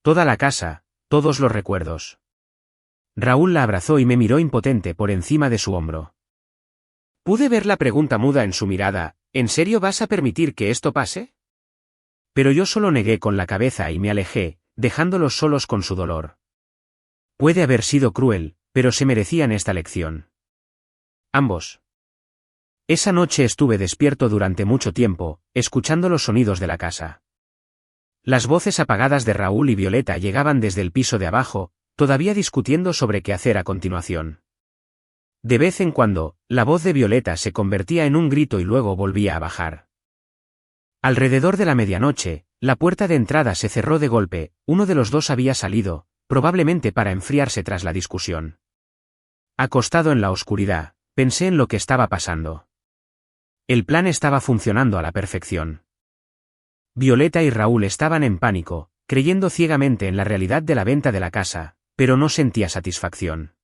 Toda la casa, todos los recuerdos. Raúl la abrazó y me miró impotente por encima de su hombro. Pude ver la pregunta muda en su mirada, ¿en serio vas a permitir que esto pase? Pero yo solo negué con la cabeza y me alejé, dejándolos solos con su dolor. Puede haber sido cruel, pero se merecían esta lección. Ambos. Esa noche estuve despierto durante mucho tiempo, escuchando los sonidos de la casa. Las voces apagadas de Raúl y Violeta llegaban desde el piso de abajo, todavía discutiendo sobre qué hacer a continuación. De vez en cuando, la voz de Violeta se convertía en un grito y luego volvía a bajar. Alrededor de la medianoche, la puerta de entrada se cerró de golpe, uno de los dos había salido, probablemente para enfriarse tras la discusión. Acostado en la oscuridad, pensé en lo que estaba pasando. El plan estaba funcionando a la perfección. Violeta y Raúl estaban en pánico, creyendo ciegamente en la realidad de la venta de la casa, pero no sentía satisfacción.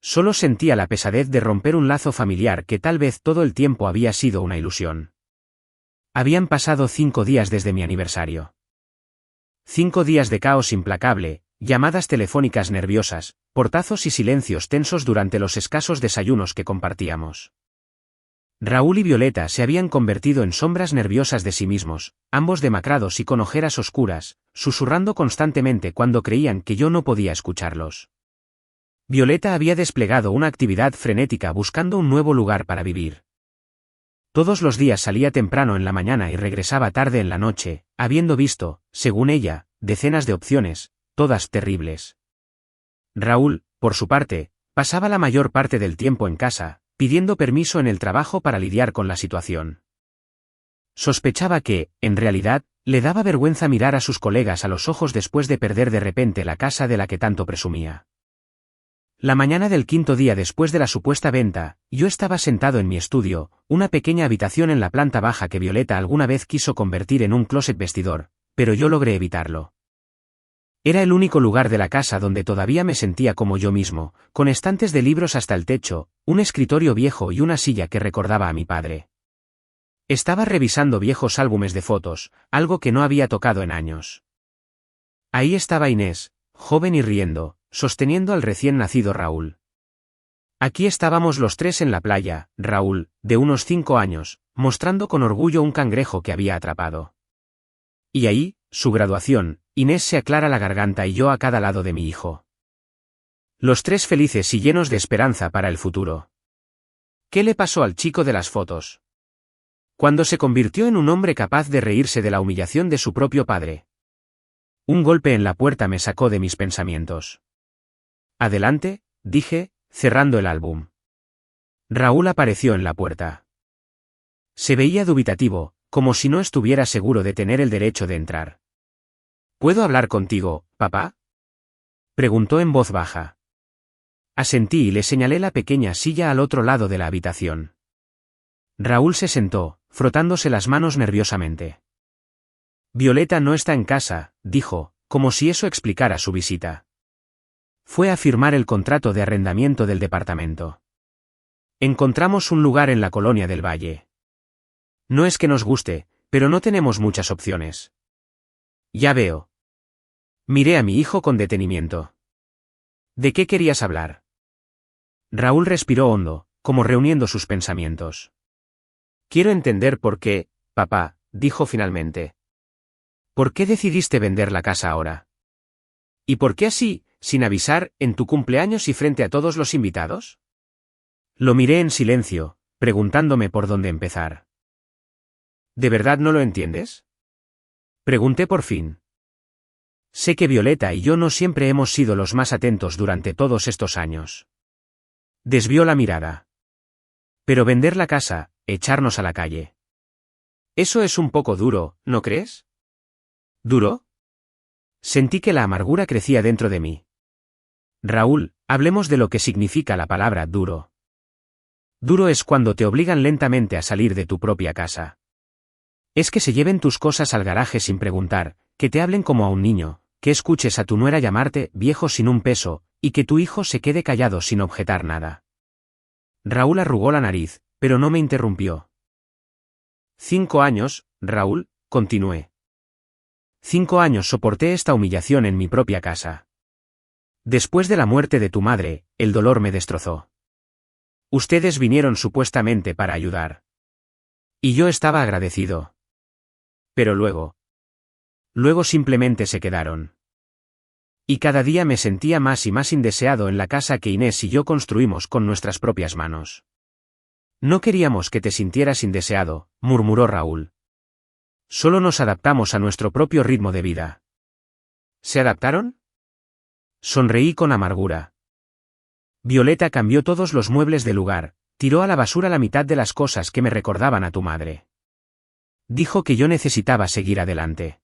Solo sentía la pesadez de romper un lazo familiar que tal vez todo el tiempo había sido una ilusión. Habían pasado 5 días desde mi aniversario. 5 días de caos implacable, llamadas telefónicas nerviosas, portazos y silencios tensos durante los escasos desayunos que compartíamos. Raúl y Violeta se habían convertido en sombras nerviosas de sí mismos, ambos demacrados y con ojeras oscuras, susurrando constantemente cuando creían que yo no podía escucharlos. Violeta había desplegado una actividad frenética buscando un nuevo lugar para vivir. Todos los días salía temprano en la mañana y regresaba tarde en la noche, habiendo visto, según ella, decenas de opciones, todas terribles. Raúl, por su parte, pasaba la mayor parte del tiempo en casa, pidiendo permiso en el trabajo para lidiar con la situación. Sospechaba que, en realidad, le daba vergüenza mirar a sus colegas a los ojos después de perder de repente la casa de la que tanto presumía. La mañana del 5.º día después de la supuesta venta, yo estaba sentado en mi estudio, una pequeña habitación en la planta baja que Violeta alguna vez quiso convertir en un closet vestidor, pero yo logré evitarlo. Era el único lugar de la casa donde todavía me sentía como yo mismo, con estantes de libros hasta el techo, un escritorio viejo y una silla que recordaba a mi padre. Estaba revisando viejos álbumes de fotos, algo que no había tocado en años. Ahí estaba Inés, joven y riendo, sosteniendo al recién nacido Raúl. Aquí estábamos los tres en la playa, Raúl, de unos 5 años, mostrando con orgullo un cangrejo que había atrapado. Y ahí, su graduación, Inés se aclara la garganta y yo a cada lado de mi hijo. Los tres felices y llenos de esperanza para el futuro. ¿Qué le pasó al chico de las fotos? Cuando se convirtió en un hombre capaz de reírse de la humillación de su propio padre. Un golpe en la puerta me sacó de mis pensamientos. Adelante, dije, cerrando el álbum. Raúl apareció en la puerta. Se veía dubitativo, como si no estuviera seguro de tener el derecho de entrar. ¿Puedo hablar contigo, papá? Preguntó en voz baja. Asentí y le señalé la pequeña silla al otro lado de la habitación. Raúl se sentó, frotándose las manos nerviosamente. Violeta no está en casa, dijo, como si eso explicara su visita. Fue a firmar el contrato de arrendamiento del departamento. Encontramos un lugar en la colonia del Valle. No es que nos guste, pero no tenemos muchas opciones. Ya veo. Miré a mi hijo con detenimiento. ¿De qué querías hablar? Raúl respiró hondo, como reuniendo sus pensamientos. Quiero entender por qué, papá, dijo finalmente. ¿Por qué decidiste vender la casa ahora? ¿Y por qué así, sin avisar, en tu cumpleaños y frente a todos los invitados? Lo miré en silencio, preguntándome por dónde empezar. ¿De verdad no lo entiendes? Pregunté por fin. Sé que Violeta y yo no siempre hemos sido los más atentos durante todos estos años. Desvió la mirada. Pero vender la casa, echarnos a la calle. Eso es un poco duro, ¿no crees? ¿Duro? Sentí que la amargura crecía dentro de mí. Raúl, hablemos de lo que significa la palabra duro. Duro es cuando te obligan lentamente a salir de tu propia casa. Es que se lleven tus cosas al garaje sin preguntar, que te hablen como a un niño, que escuches a tu nuera llamarte viejo sin un peso, y que tu hijo se quede callado sin objetar nada. Raúl arrugó la nariz, pero no me interrumpió. 5 años, Raúl, continué. 5 años soporté esta humillación en mi propia casa. Después de la muerte de tu madre, el dolor me destrozó. Ustedes vinieron supuestamente para ayudar. Y yo estaba agradecido. Pero luego simplemente se quedaron. Y cada día me sentía más y más indeseado en la casa que Inés y yo construimos con nuestras propias manos. No queríamos que te sintieras indeseado, murmuró Raúl. Solo nos adaptamos a nuestro propio ritmo de vida. ¿Se adaptaron? Sonreí con amargura. Violeta cambió todos los muebles del lugar, tiró a la basura la mitad de las cosas que me recordaban a tu madre. Dijo que yo necesitaba seguir adelante.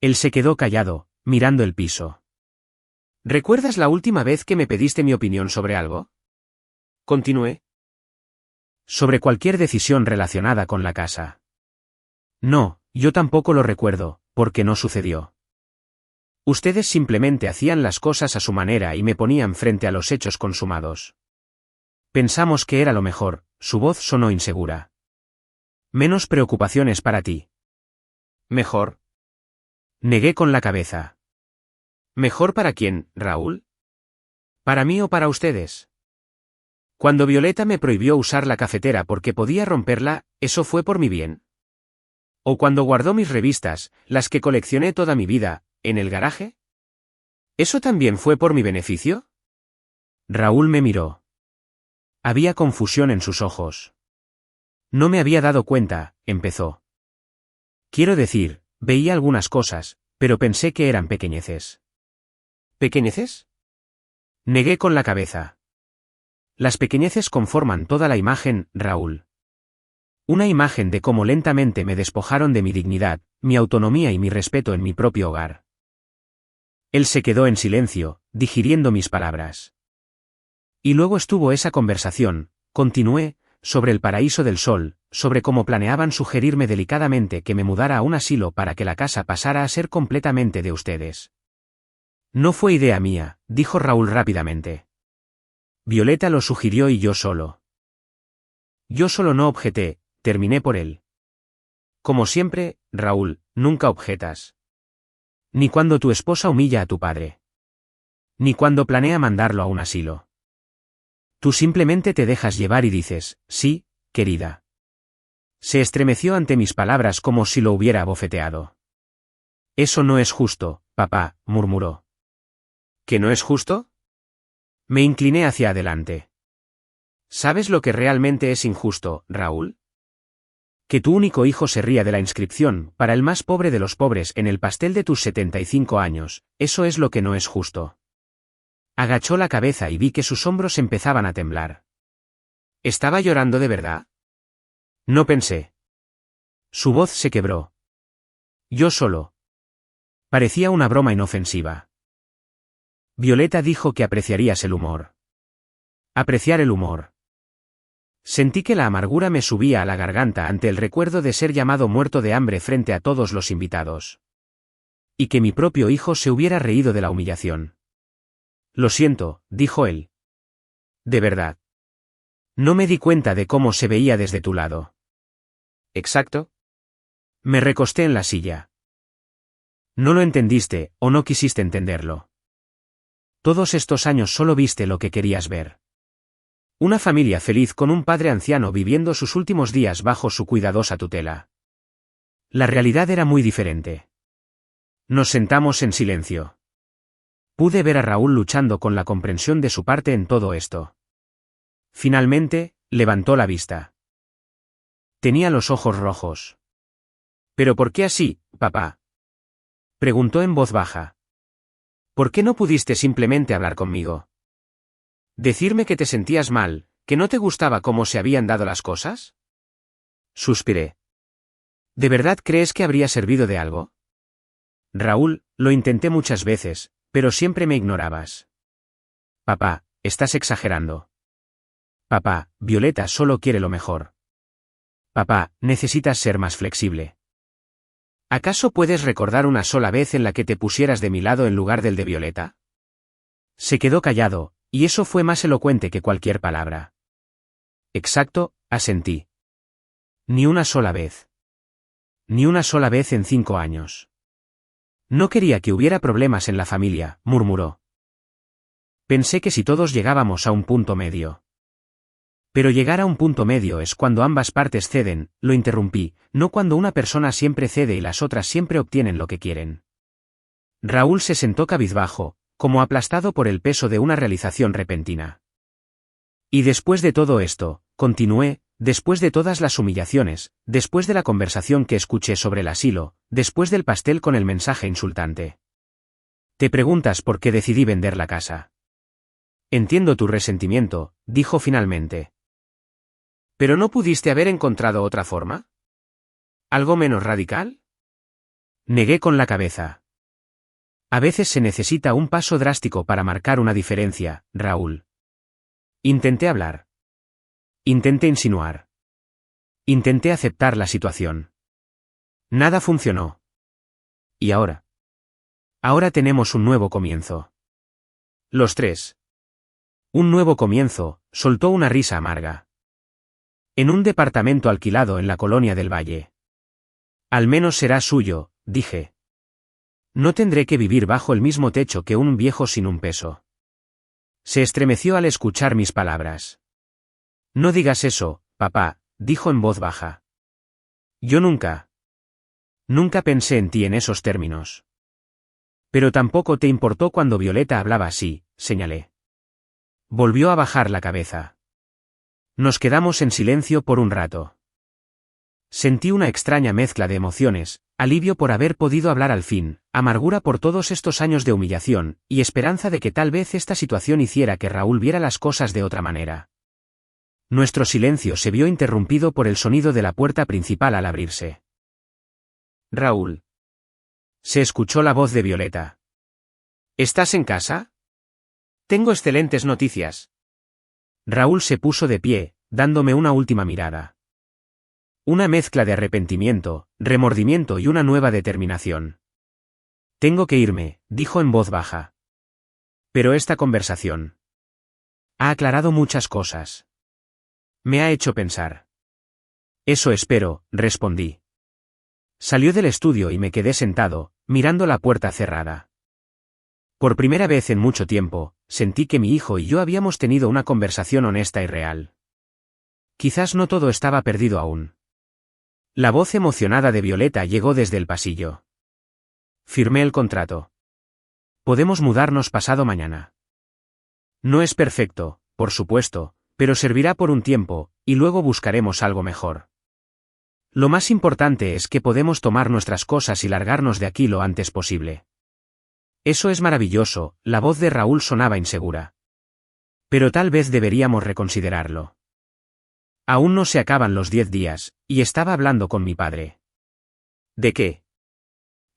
Él se quedó callado, mirando el piso. ¿Recuerdas la última vez que me pediste mi opinión sobre algo? Continué. Sobre cualquier decisión relacionada con la casa. No, yo tampoco lo recuerdo, porque no sucedió. Ustedes simplemente hacían las cosas a su manera y me ponían frente a los hechos consumados. Pensamos que era lo mejor, su voz sonó insegura. Menos preocupaciones para ti. ¿Mejor? Negué con la cabeza. ¿Mejor para quién, Raúl? ¿Para mí o para ustedes? Cuando Violeta me prohibió usar la cafetera porque podía romperla, ¿eso fue por mi bien? ¿O cuando guardó mis revistas, las que coleccioné toda mi vida, en el garaje? ¿Eso también fue por mi beneficio? Raúl me miró. Había confusión en sus ojos. No me había dado cuenta, empezó. Quiero decir, veía algunas cosas, pero pensé que eran pequeñeces. ¿Pequeñeces? Negué con la cabeza. Las pequeñeces conforman toda la imagen, Raúl. Una imagen de cómo lentamente me despojaron de mi dignidad, mi autonomía y mi respeto en mi propio hogar. Él se quedó en silencio, digiriendo mis palabras. Y luego estuvo esa conversación, continué, sobre el paraíso del sol, sobre cómo planeaban sugerirme delicadamente que me mudara a un asilo para que la casa pasara a ser completamente de ustedes. No fue idea mía, dijo Raúl rápidamente. Violeta lo sugirió y yo solo. Yo solo no objeté, terminé por él. Como siempre, Raúl, nunca objetas. Ni cuando tu esposa humilla a tu padre. Ni cuando planea mandarlo a un asilo. Tú simplemente te dejas llevar y dices, sí, querida. Se estremeció ante mis palabras como si lo hubiera abofeteado. Eso no es justo, papá, murmuró. ¿Que no es justo? Me incliné hacia adelante. ¿Sabes lo que realmente es injusto, Raúl? Que tu único hijo se ría de la inscripción, para el más pobre de los pobres, en el pastel de tus 75 años, eso es lo que no es justo. Agachó la cabeza y vi que sus hombros empezaban a temblar. ¿Estaba llorando de verdad? No pensé. Su voz se quebró. Yo solo. Parecía una broma inofensiva. Violeta dijo que apreciarías el humor. Apreciar el humor. Sentí que la amargura me subía a la garganta ante el recuerdo de ser llamado muerto de hambre frente a todos los invitados. Y que mi propio hijo se hubiera reído de la humillación. Lo siento, dijo él. De verdad. No me di cuenta de cómo se veía desde tu lado. ¿Exacto? Me recosté en la silla. No lo entendiste, o no quisiste entenderlo. Todos estos años solo viste lo que querías ver. Una familia feliz con un padre anciano viviendo sus últimos días bajo su cuidadosa tutela. La realidad era muy diferente. Nos sentamos en silencio. Pude ver a Raúl luchando con la comprensión de su parte en todo esto. Finalmente, levantó la vista. Tenía los ojos rojos. ¿Pero por qué así, papá? Preguntó en voz baja. ¿Por qué no pudiste simplemente hablar conmigo? ¿Decirme que te sentías mal, que no te gustaba cómo se habían dado las cosas? Suspiré. ¿De verdad crees que habría servido de algo? Raúl, lo intenté muchas veces, pero siempre me ignorabas. Papá, estás exagerando. Papá, Violeta solo quiere lo mejor. Papá, necesitas ser más flexible. ¿Acaso puedes recordar una sola vez en la que te pusieras de mi lado en lugar del de Violeta? Se quedó callado, y eso fue más elocuente que cualquier palabra. Exacto, asentí. Ni una sola vez. Ni una sola vez en 5 años. No quería que hubiera problemas en la familia, murmuró. Pensé que si todos llegábamos a un punto medio. Pero llegar a un punto medio es cuando ambas partes ceden, lo interrumpí, no cuando una persona siempre cede y las otras siempre obtienen lo que quieren. Raúl se sentó cabizbajo, como aplastado por el peso de una realización repentina. Y después de todo esto, continué, después de todas las humillaciones, después de la conversación que escuché sobre el asilo, después del pastel con el mensaje insultante. Te preguntas por qué decidí vender la casa. Entiendo tu resentimiento, dijo finalmente. ¿Pero no pudiste haber encontrado otra forma? ¿Algo menos radical? Negué con la cabeza. A veces se necesita un paso drástico para marcar una diferencia, Raúl. Intenté hablar. Intenté insinuar. Intenté aceptar la situación. Nada funcionó. ¿Y ahora? Ahora tenemos un nuevo comienzo. Los tres. Un nuevo comienzo, soltó una risa amarga. En un departamento alquilado en la colonia del Valle. Al menos será suyo, dije. No tendré que vivir bajo el mismo techo que un viejo sin un peso. Se estremeció al escuchar mis palabras. No digas eso, papá, dijo en voz baja. Yo nunca pensé en ti en esos términos. Pero tampoco te importó cuando Violeta hablaba así, señalé. Volvió a bajar la cabeza. Nos quedamos en silencio por un rato. Sentí una extraña mezcla de emociones, alivio por haber podido hablar al fin, amargura por todos estos años de humillación, y esperanza de que tal vez esta situación hiciera que Raúl viera las cosas de otra manera. Nuestro silencio se vio interrumpido por el sonido de la puerta principal al abrirse. Raúl. Se escuchó la voz de Violeta. ¿Estás en casa? Tengo excelentes noticias. Raúl se puso de pie, dándome una última mirada. Una mezcla de arrepentimiento, remordimiento y una nueva determinación. Tengo que irme, dijo en voz baja. Pero esta conversación ha aclarado muchas cosas. Me ha hecho pensar. Eso espero, respondí. Salió del estudio y me quedé sentado, mirando la puerta cerrada. Por primera vez en mucho tiempo, sentí que mi hijo y yo habíamos tenido una conversación honesta y real. Quizás no todo estaba perdido aún. La voz emocionada de Violeta llegó desde el pasillo. Firmé el contrato. Podemos mudarnos pasado mañana. No es perfecto, por supuesto, pero servirá por un tiempo, y luego buscaremos algo mejor. Lo más importante es que podemos tomar nuestras cosas y largarnos de aquí lo antes posible. Eso es maravilloso, la voz de Raúl sonaba insegura. Pero tal vez deberíamos reconsiderarlo. Aún no se acaban los 10 días, y estaba hablando con mi padre. ¿De qué?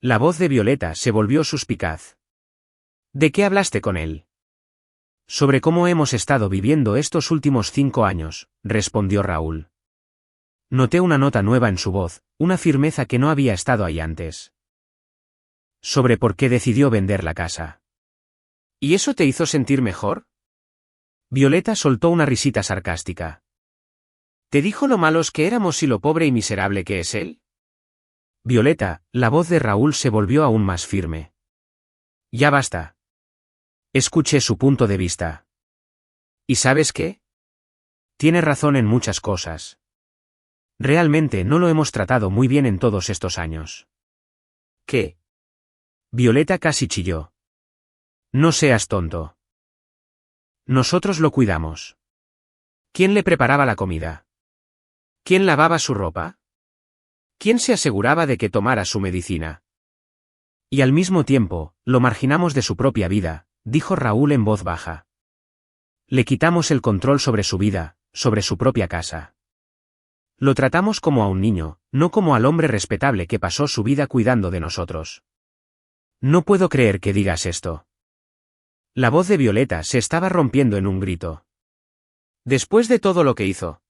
La voz de Violeta se volvió suspicaz. ¿De qué hablaste con él? Sobre cómo hemos estado viviendo estos últimos 5 años, respondió Raúl. Noté una nota nueva en su voz, una firmeza que no había estado ahí antes. Sobre por qué decidió vender la casa. ¿Y eso te hizo sentir mejor? Violeta soltó una risita sarcástica. ¿Te dijo lo malos que éramos y lo pobre y miserable que es él? Violeta, la voz de Raúl se volvió aún más firme. Ya basta. Escuché su punto de vista. ¿Y sabes qué? Tiene razón en muchas cosas. Realmente no lo hemos tratado muy bien en todos estos años. ¿Qué? Violeta casi chilló. No seas tonto. Nosotros lo cuidamos. ¿Quién le preparaba la comida? ¿Quién lavaba su ropa? ¿Quién se aseguraba de que tomara su medicina? Y al mismo tiempo, lo marginamos de su propia vida, dijo Raúl en voz baja. Le quitamos el control sobre su vida, sobre su propia casa. Lo tratamos como a un niño, no como al hombre respetable que pasó su vida cuidando de nosotros. No puedo creer que digas esto. La voz de Violeta se estaba rompiendo en un grito. Después de todo lo que hizo.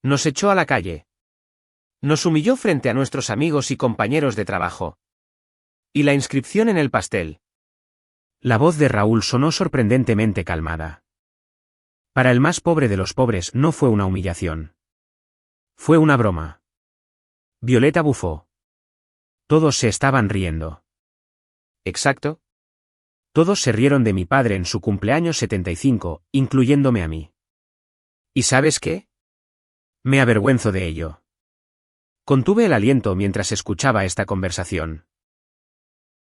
Nos echó a la calle. Nos humilló frente a nuestros amigos y compañeros de trabajo. Y la inscripción en el pastel. La voz de Raúl sonó sorprendentemente calmada. Para el más pobre de los pobres no fue una humillación. Fue una broma. Violeta bufó. Todos se estaban riendo. ¿Exacto? Todos se rieron de mi padre en su cumpleaños 75, incluyéndome a mí. ¿Y sabes qué? Me avergüenzo de ello. Contuve el aliento mientras escuchaba esta conversación.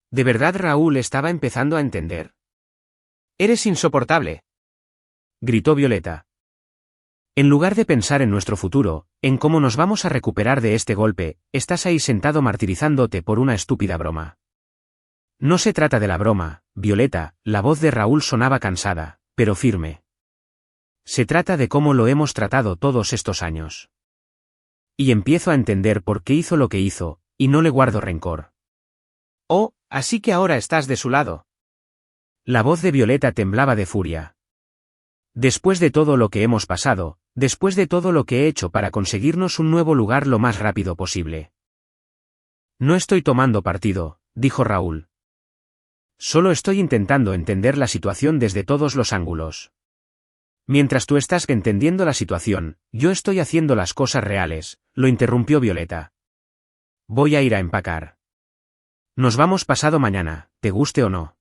¿De verdad Raúl estaba empezando a entender? Eres insoportable, gritó Violeta. En lugar de pensar en nuestro futuro, en cómo nos vamos a recuperar de este golpe, estás ahí sentado martirizándote por una estúpida broma. No se trata de la broma, Violeta, la voz de Raúl sonaba cansada, pero firme. Se trata de cómo lo hemos tratado todos estos años. Y empiezo a entender por qué hizo lo que hizo, y no le guardo rencor. Oh, así que ahora estás de su lado. La voz de Violeta temblaba de furia. Después de todo lo que hemos pasado, después de todo lo que he hecho para conseguirnos un nuevo lugar lo más rápido posible. No estoy tomando partido, dijo Raúl. Solo estoy intentando entender la situación desde todos los ángulos. Mientras tú estás entendiendo la situación, yo estoy haciendo las cosas reales, lo interrumpió Violeta. Voy a ir a empacar. Nos vamos pasado mañana, te guste o no.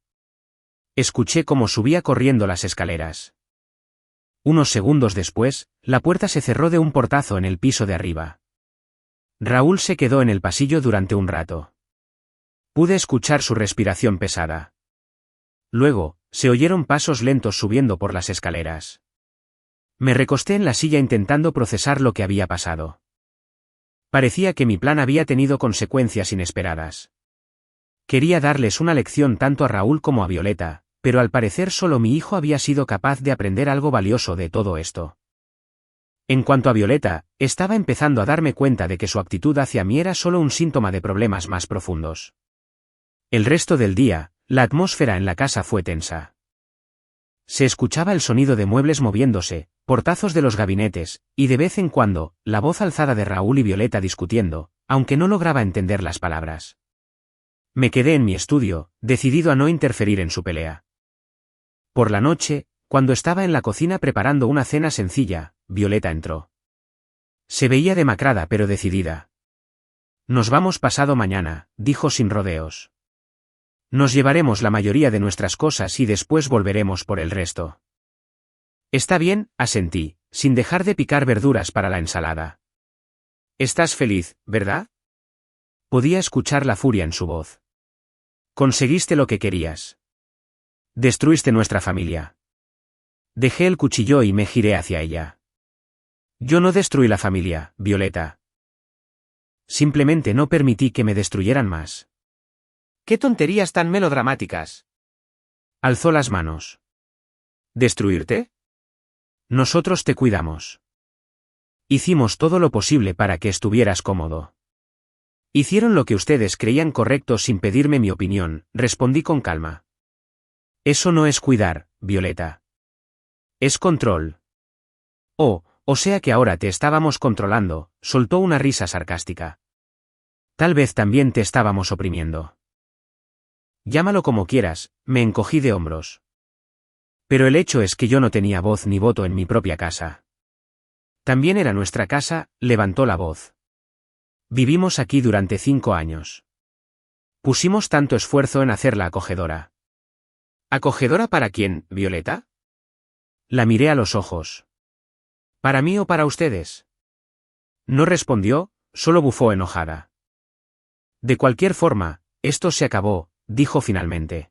Escuché cómo subía corriendo las escaleras. Unos segundos después, la puerta se cerró de un portazo en el piso de arriba. Raúl se quedó en el pasillo durante un rato. Pude escuchar su respiración pesada. Luego, se oyeron pasos lentos subiendo por las escaleras. Me recosté en la silla intentando procesar lo que había pasado. Parecía que mi plan había tenido consecuencias inesperadas. Quería darles una lección tanto a Raúl como a Violeta, pero al parecer solo mi hijo había sido capaz de aprender algo valioso de todo esto. En cuanto a Violeta, estaba empezando a darme cuenta de que su actitud hacia mí era solo un síntoma de problemas más profundos. El resto del día, la atmósfera en la casa fue tensa. Se escuchaba el sonido de muebles moviéndose, portazos de los gabinetes, y de vez en cuando, la voz alzada de Raúl y Violeta discutiendo, aunque no lograba entender las palabras. Me quedé en mi estudio, decidido a no interferir en su pelea. Por la noche, cuando estaba en la cocina preparando una cena sencilla, Violeta entró. Se veía demacrada pero decidida. Nos vamos pasado mañana, dijo sin rodeos. Nos llevaremos la mayoría de nuestras cosas y después volveremos por el resto. Está bien, asentí, sin dejar de picar verduras para la ensalada. Estás feliz, ¿verdad? Podía escuchar la furia en su voz. Conseguiste lo que querías. Destruiste nuestra familia. Dejé el cuchillo y me giré hacia ella. Yo no destruí la familia, Violeta. Simplemente no permití que me destruyeran más. ¡Qué tonterías tan melodramáticas! Alzó las manos. ¿Destruirte? Nosotros te cuidamos. Hicimos todo lo posible para que estuvieras cómodo. Hicieron lo que ustedes creían correcto sin pedirme mi opinión, respondí con calma. Eso no es cuidar, Violeta. Es control. Oh, o sea que ahora te estábamos controlando, soltó una risa sarcástica. Tal vez también te estábamos oprimiendo. Llámalo como quieras, me encogí de hombros. Pero el hecho es que yo no tenía voz ni voto en mi propia casa. También era nuestra casa, levantó la voz. Vivimos aquí durante 5 años. Pusimos tanto esfuerzo en hacerla acogedora. ¿Acogedora para quién, Violeta? La miré a los ojos. ¿Para mí o para ustedes? No respondió, solo bufó enojada. De cualquier forma, esto se acabó, dijo finalmente.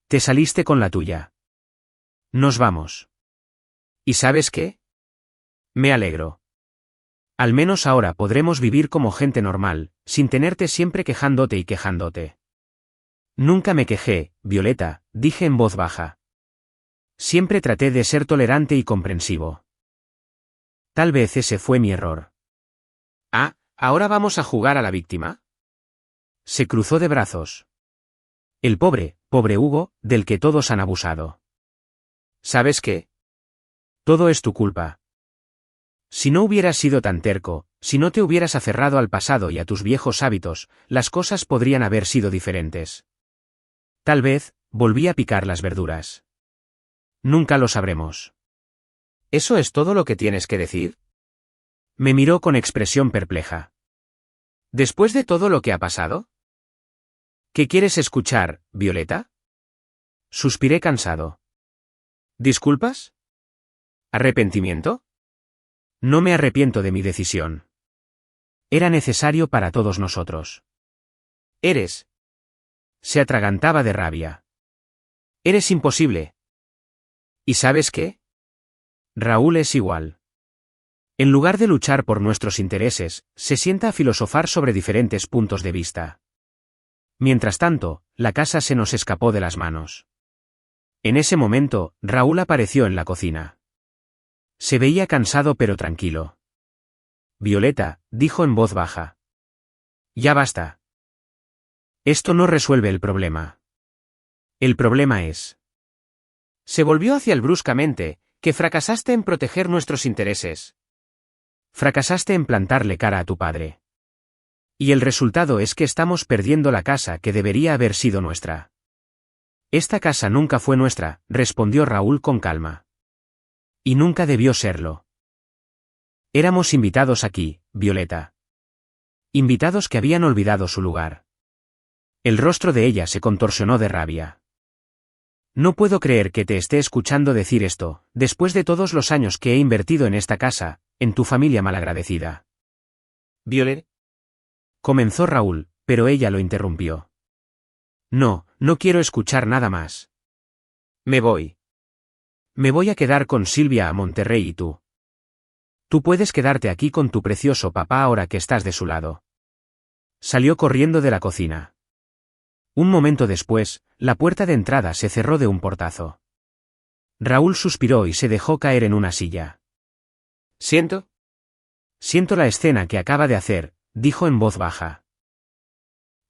Te saliste con la tuya. Nos vamos. ¿Y sabes qué? Me alegro. Al menos ahora podremos vivir como gente normal, sin tenerte siempre quejándote y quejándote. Nunca me quejé, Violeta, dije en voz baja. Siempre traté de ser tolerante y comprensivo. Tal vez ese fue mi error. Ah, ¿ahora vamos a jugar a la víctima? Se cruzó de brazos. El pobre Hugo, del que todos han abusado. ¿Sabes qué? Todo es tu culpa. Si no hubieras sido tan terco, si no te hubieras aferrado al pasado y a tus viejos hábitos, las cosas podrían haber sido diferentes. Tal vez, volví a picar las verduras. Nunca lo sabremos. ¿Eso es todo lo que tienes que decir? Me miró con expresión perpleja. ¿Después de todo lo que ha pasado? ¿Qué quieres escuchar, Violeta? Suspiré cansado. ¿Disculpas? ¿Arrepentimiento? No me arrepiento de mi decisión. Era necesario para todos nosotros. Eres. Se atragantaba de rabia. Eres imposible. ¿Y sabes qué? Raúl es igual. En lugar de luchar por nuestros intereses, se sienta a filosofar sobre diferentes puntos de vista. Mientras tanto, la casa se nos escapó de las manos. En ese momento, Raúl apareció en la cocina. Se veía cansado pero tranquilo. Violeta, dijo en voz baja. Ya basta. Esto no resuelve el problema. El problema es... Se volvió hacia él bruscamente, que fracasaste en proteger nuestros intereses. Fracasaste en plantarle cara a tu padre. Y el resultado es que estamos perdiendo la casa que debería haber sido nuestra. Esta casa nunca fue nuestra, respondió Raúl con calma. Y nunca debió serlo. Éramos invitados aquí, Violeta. Invitados que habían olvidado su lugar. El rostro de ella se contorsionó de rabia. No puedo creer que te esté escuchando decir esto, después de todos los años que he invertido en esta casa, en tu familia malagradecida. Violet. Comenzó Raúl, pero ella lo interrumpió. No, no quiero escuchar nada más. Me voy. Me voy a quedar con Silvia a Monterrey y tú. Tú puedes quedarte aquí con tu precioso papá ahora que estás de su lado. Salió corriendo de la cocina. Un momento después, la puerta de entrada se cerró de un portazo. Raúl suspiró y se dejó caer en una silla. Siento la escena que acaba de hacer, dijo en voz baja.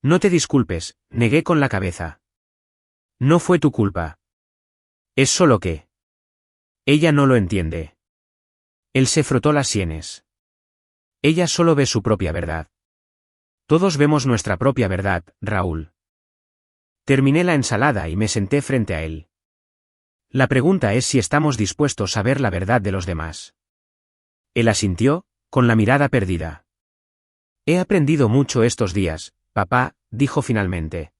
No te disculpes, negué con la cabeza. No fue tu culpa. Es solo que... Ella no lo entiende. Él se frotó las sienes. Ella solo ve su propia verdad. Todos vemos nuestra propia verdad, Raúl. Terminé la ensalada y me senté frente a él. La pregunta es si estamos dispuestos a ver la verdad de los demás. Él asintió, con la mirada perdida. He aprendido mucho estos días, papá, dijo finalmente.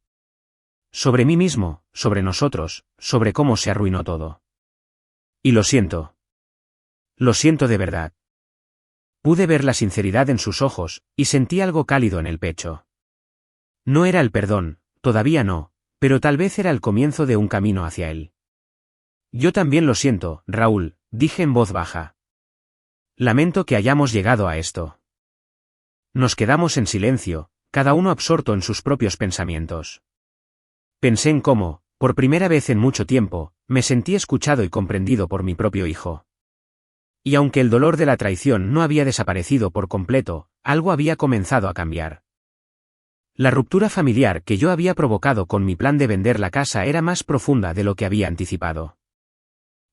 Sobre mí mismo, sobre nosotros, sobre cómo se arruinó todo. Y lo siento. Lo siento de verdad. Pude ver la sinceridad en sus ojos, y sentí algo cálido en el pecho. No era el perdón, todavía no, pero tal vez era el comienzo de un camino hacia él. Yo también lo siento, Raúl, dije en voz baja. Lamento que hayamos llegado a esto. Nos quedamos en silencio, cada uno absorto en sus propios pensamientos. Pensé en cómo, por primera vez en mucho tiempo, me sentí escuchado y comprendido por mi propio hijo. Y aunque el dolor de la traición no había desaparecido por completo, algo había comenzado a cambiar. La ruptura familiar que yo había provocado con mi plan de vender la casa era más profunda de lo que había anticipado.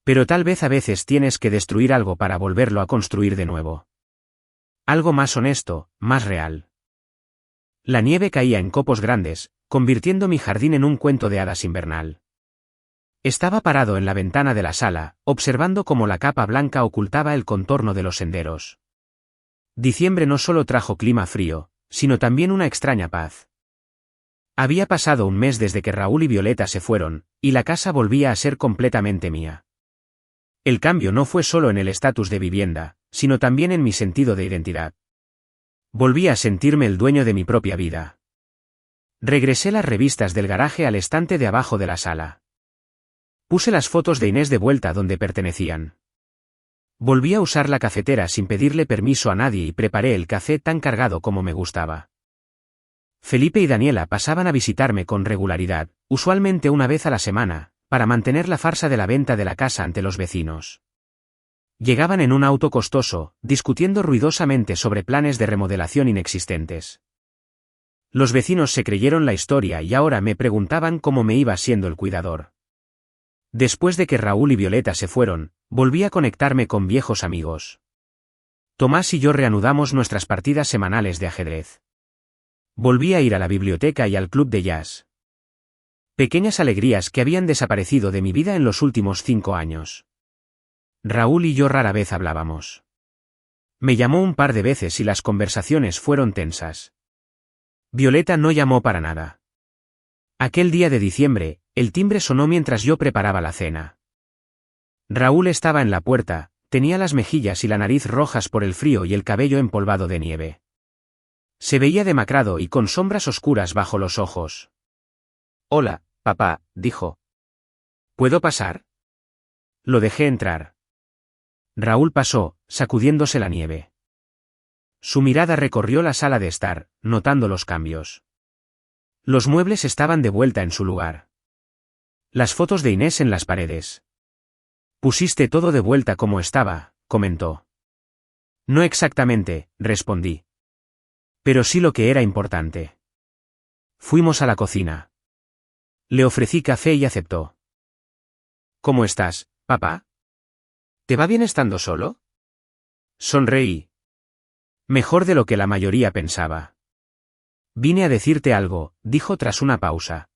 Pero tal vez a veces tienes que destruir algo para volverlo a construir de nuevo. Algo más honesto, más real. La nieve caía en copos grandes, convirtiendo mi jardín en un cuento de hadas invernal. Estaba parado en la ventana de la sala, observando cómo la capa blanca ocultaba el contorno de los senderos. Diciembre no solo trajo clima frío, sino también una extraña paz. Había pasado un mes desde que Raúl y Violeta se fueron, y la casa volvía a ser completamente mía. El cambio no fue solo en el estatus de vivienda, sino también en mi sentido de identidad. Volví a sentirme el dueño de mi propia vida. Regresé las revistas del garaje al estante de abajo de la sala. Puse las fotos de Inés de vuelta donde pertenecían. Volví a usar la cafetera sin pedirle permiso a nadie y preparé el café tan cargado como me gustaba. Felipe y Daniela pasaban a visitarme con regularidad, usualmente una vez a la semana, para mantener la farsa de la venta de la casa ante los vecinos. Llegaban en un auto costoso, discutiendo ruidosamente sobre planes de remodelación inexistentes. Los vecinos se creyeron la historia y ahora me preguntaban cómo me iba siendo el cuidador. Después de que Raúl y Violeta se fueron, volví a conectarme con viejos amigos. Tomás y yo reanudamos nuestras partidas semanales de ajedrez. Volví a ir a la biblioteca y al club de jazz. Pequeñas alegrías que habían desaparecido de mi vida en los últimos 5 años. Raúl y yo rara vez hablábamos. Me llamó un par de veces y las conversaciones fueron tensas. Violeta no llamó para nada. Aquel día de diciembre, el timbre sonó mientras yo preparaba la cena. Raúl estaba en la puerta, tenía las mejillas y la nariz rojas por el frío y el cabello empolvado de nieve. Se veía demacrado y con sombras oscuras bajo los ojos. «Hola, papá», dijo. «¿Puedo pasar?» Lo dejé entrar. Raúl pasó, sacudiéndose la nieve. Su mirada recorrió la sala de estar, notando los cambios. Los muebles estaban de vuelta en su lugar. Las fotos de Inés en las paredes. «Pusiste todo de vuelta como estaba», comentó. «No exactamente», respondí. «Pero sí lo que era importante». Fuimos a la cocina. Le ofrecí café y aceptó. «¿Cómo estás, papá? ¿Te va bien estando solo?» Sonreí. Mejor de lo que la mayoría pensaba. «Vine a decirte algo», dijo tras una pausa.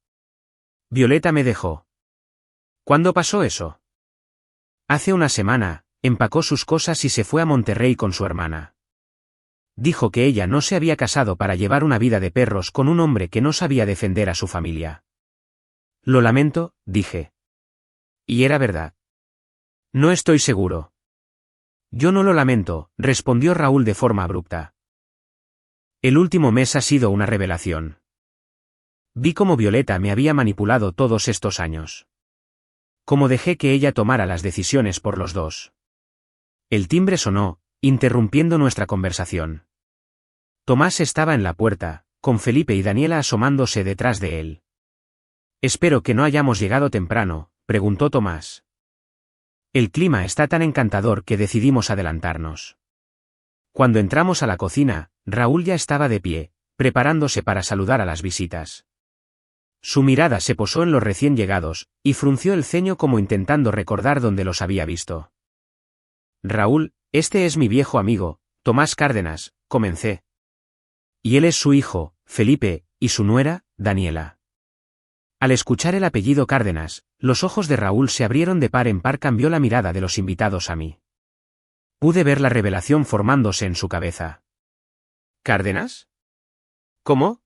«Violeta me dejó». «¿Cuándo pasó eso?» «Hace una semana, empacó sus cosas y se fue a Monterrey con su hermana. Dijo que ella no se había casado para llevar una vida de perros con un hombre que no sabía defender a su familia». «Lo lamento», dije. «¿Y era verdad?» «No estoy seguro». «Yo no lo lamento», respondió Raúl de forma abrupta. «El último mes ha sido una revelación. Vi cómo Violeta me había manipulado todos estos años. Cómo dejé que ella tomara las decisiones por los dos». El timbre sonó, interrumpiendo nuestra conversación. Tomás estaba en la puerta, con Felipe y Daniela asomándose detrás de él. «Espero que no hayamos llegado temprano», preguntó Tomás. «El clima está tan encantador que decidimos adelantarnos». Cuando entramos a la cocina, Raúl ya estaba de pie, preparándose para saludar a las visitas. Su mirada se posó en los recién llegados, y frunció el ceño como intentando recordar dónde los había visto. «Raúl, este es mi viejo amigo, Tomás Cárdenas», comencé. «Y él es su hijo, Felipe, y su nuera, Daniela». Al escuchar el apellido Cárdenas, los ojos de Raúl se abrieron de par en par, cambió la mirada de los invitados a mí. Pude ver la revelación formándose en su cabeza. «¿Cárdenas? ¿Cómo?»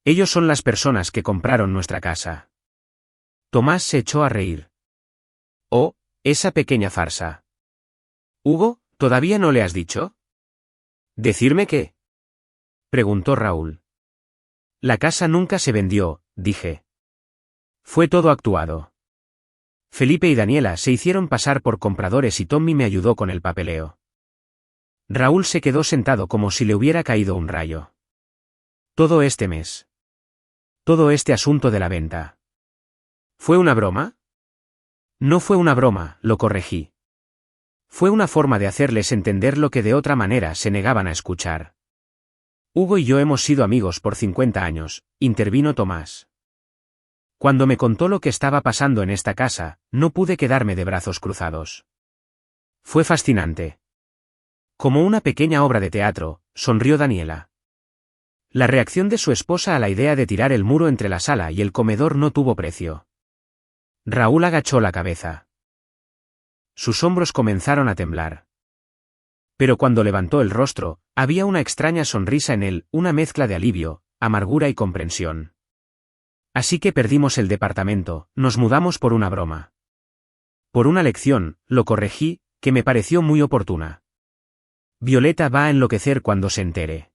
«Ellos son las personas que compraron nuestra casa». Tomás se echó a reír. «Oh, esa pequeña farsa. Hugo, ¿todavía no le has dicho?» «¿Decirme qué?» preguntó Raúl. «La casa nunca se vendió, dije. Fue todo actuado. Felipe y Daniela se hicieron pasar por compradores y Tommy me ayudó con el papeleo. Raúl se quedó sentado como si le hubiera caído un rayo. Todo este mes. Todo este asunto de la venta. ¿Fue una broma? No fue una broma, lo corregí. Fue una forma de hacerles entender lo que de otra manera se negaban a escuchar. Hugo y yo hemos sido amigos por 50 años, intervino Tomás. Cuando me contó lo que estaba pasando en esta casa, no pude quedarme de brazos cruzados. Fue fascinante. Como una pequeña obra de teatro, sonrió Daniela. La reacción de su esposa a la idea de tirar el muro entre la sala y el comedor no tuvo precio. Raúl agachó la cabeza. Sus hombros comenzaron a temblar. Pero cuando levantó el rostro, había una extraña sonrisa en él, una mezcla de alivio, amargura y comprensión. Así que perdimos el departamento, nos mudamos por una broma. Por una lección, lo corregí, que me pareció muy oportuna. Violeta va a enloquecer cuando se entere.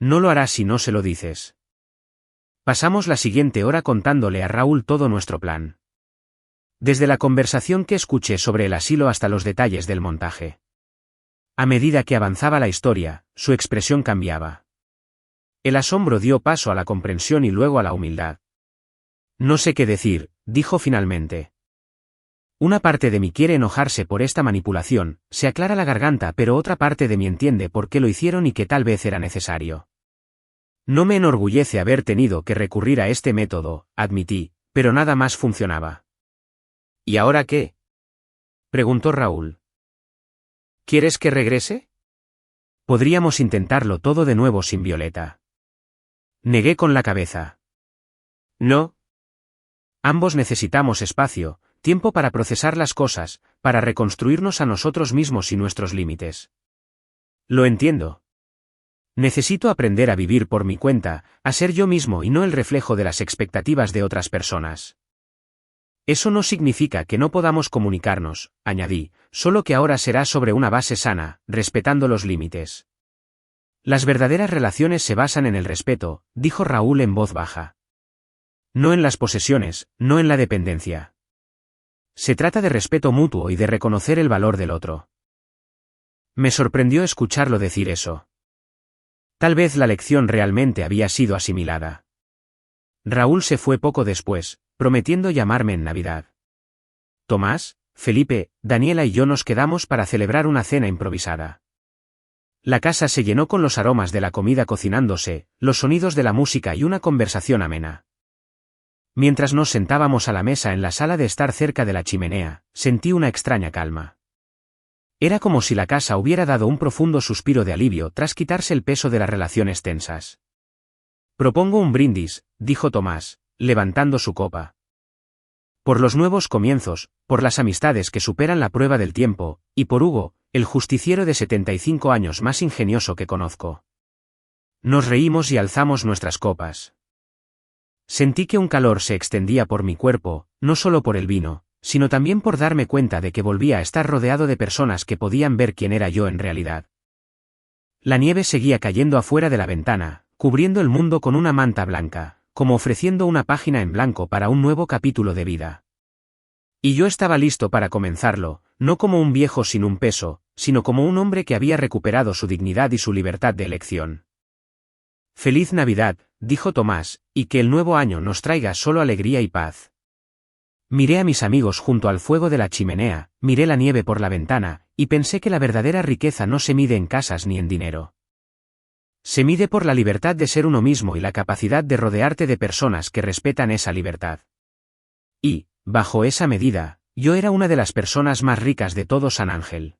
No lo hará si no se lo dices. Pasamos la siguiente hora contándole a Raúl todo nuestro plan. Desde la conversación que escuché sobre el asilo hasta los detalles del montaje. A medida que avanzaba la historia, su expresión cambiaba. El asombro dio paso a la comprensión y luego a la humildad. No sé qué decir, dijo finalmente. Una parte de mí quiere enojarse por esta manipulación, se aclara la garganta, pero otra parte de mí entiende por qué lo hicieron y que tal vez era necesario. No me enorgullece haber tenido que recurrir a este método, admití, pero nada más funcionaba. ¿Y ahora qué? Preguntó Raúl. ¿Quieres que regrese? Podríamos intentarlo todo de nuevo sin Violeta. Negué con la cabeza. No. Ambos necesitamos espacio, tiempo para procesar las cosas, para reconstruirnos a nosotros mismos y nuestros límites. Lo entiendo. Necesito aprender a vivir por mi cuenta, a ser yo mismo y no el reflejo de las expectativas de otras personas. Eso no significa que no podamos comunicarnos, añadí, solo que ahora será sobre una base sana, respetando los límites. Las verdaderas relaciones se basan en el respeto, dijo Raúl en voz baja. No en las posesiones, no en la dependencia. Se trata de respeto mutuo y de reconocer el valor del otro. Me sorprendió escucharlo decir eso. Tal vez la lección realmente había sido asimilada. Raúl se fue poco después, prometiendo llamarme en Navidad. Tomás, Felipe, Daniela y yo nos quedamos para celebrar una cena improvisada. La casa se llenó con los aromas de la comida cocinándose, los sonidos de la música y una conversación amena. Mientras nos sentábamos a la mesa en la sala de estar cerca de la chimenea, sentí una extraña calma. Era como si la casa hubiera dado un profundo suspiro de alivio tras quitarse el peso de las relaciones tensas. Propongo un brindis, dijo Tomás, levantando su copa. Por los nuevos comienzos, por las amistades que superan la prueba del tiempo, y por Hugo, el justiciero de 75 años más ingenioso que conozco. Nos reímos y alzamos nuestras copas. Sentí que un calor se extendía por mi cuerpo, no solo por el vino, sino también por darme cuenta de que volvía a estar rodeado de personas que podían ver quién era yo en realidad. La nieve seguía cayendo afuera de la ventana, cubriendo el mundo con una manta blanca, como ofreciendo una página en blanco para un nuevo capítulo de vida. Y yo estaba listo para comenzarlo, no como un viejo sin un peso, sino como un hombre que había recuperado su dignidad y su libertad de elección. Feliz Navidad, dijo Tomás, y que el nuevo año nos traiga solo alegría y paz. Miré a mis amigos junto al fuego de la chimenea, miré la nieve por la ventana, y pensé que la verdadera riqueza no se mide en casas ni en dinero. Se mide por la libertad de ser uno mismo y la capacidad de rodearte de personas que respetan esa libertad. Y, bajo esa medida, yo era una de las personas más ricas de todo San Ángel.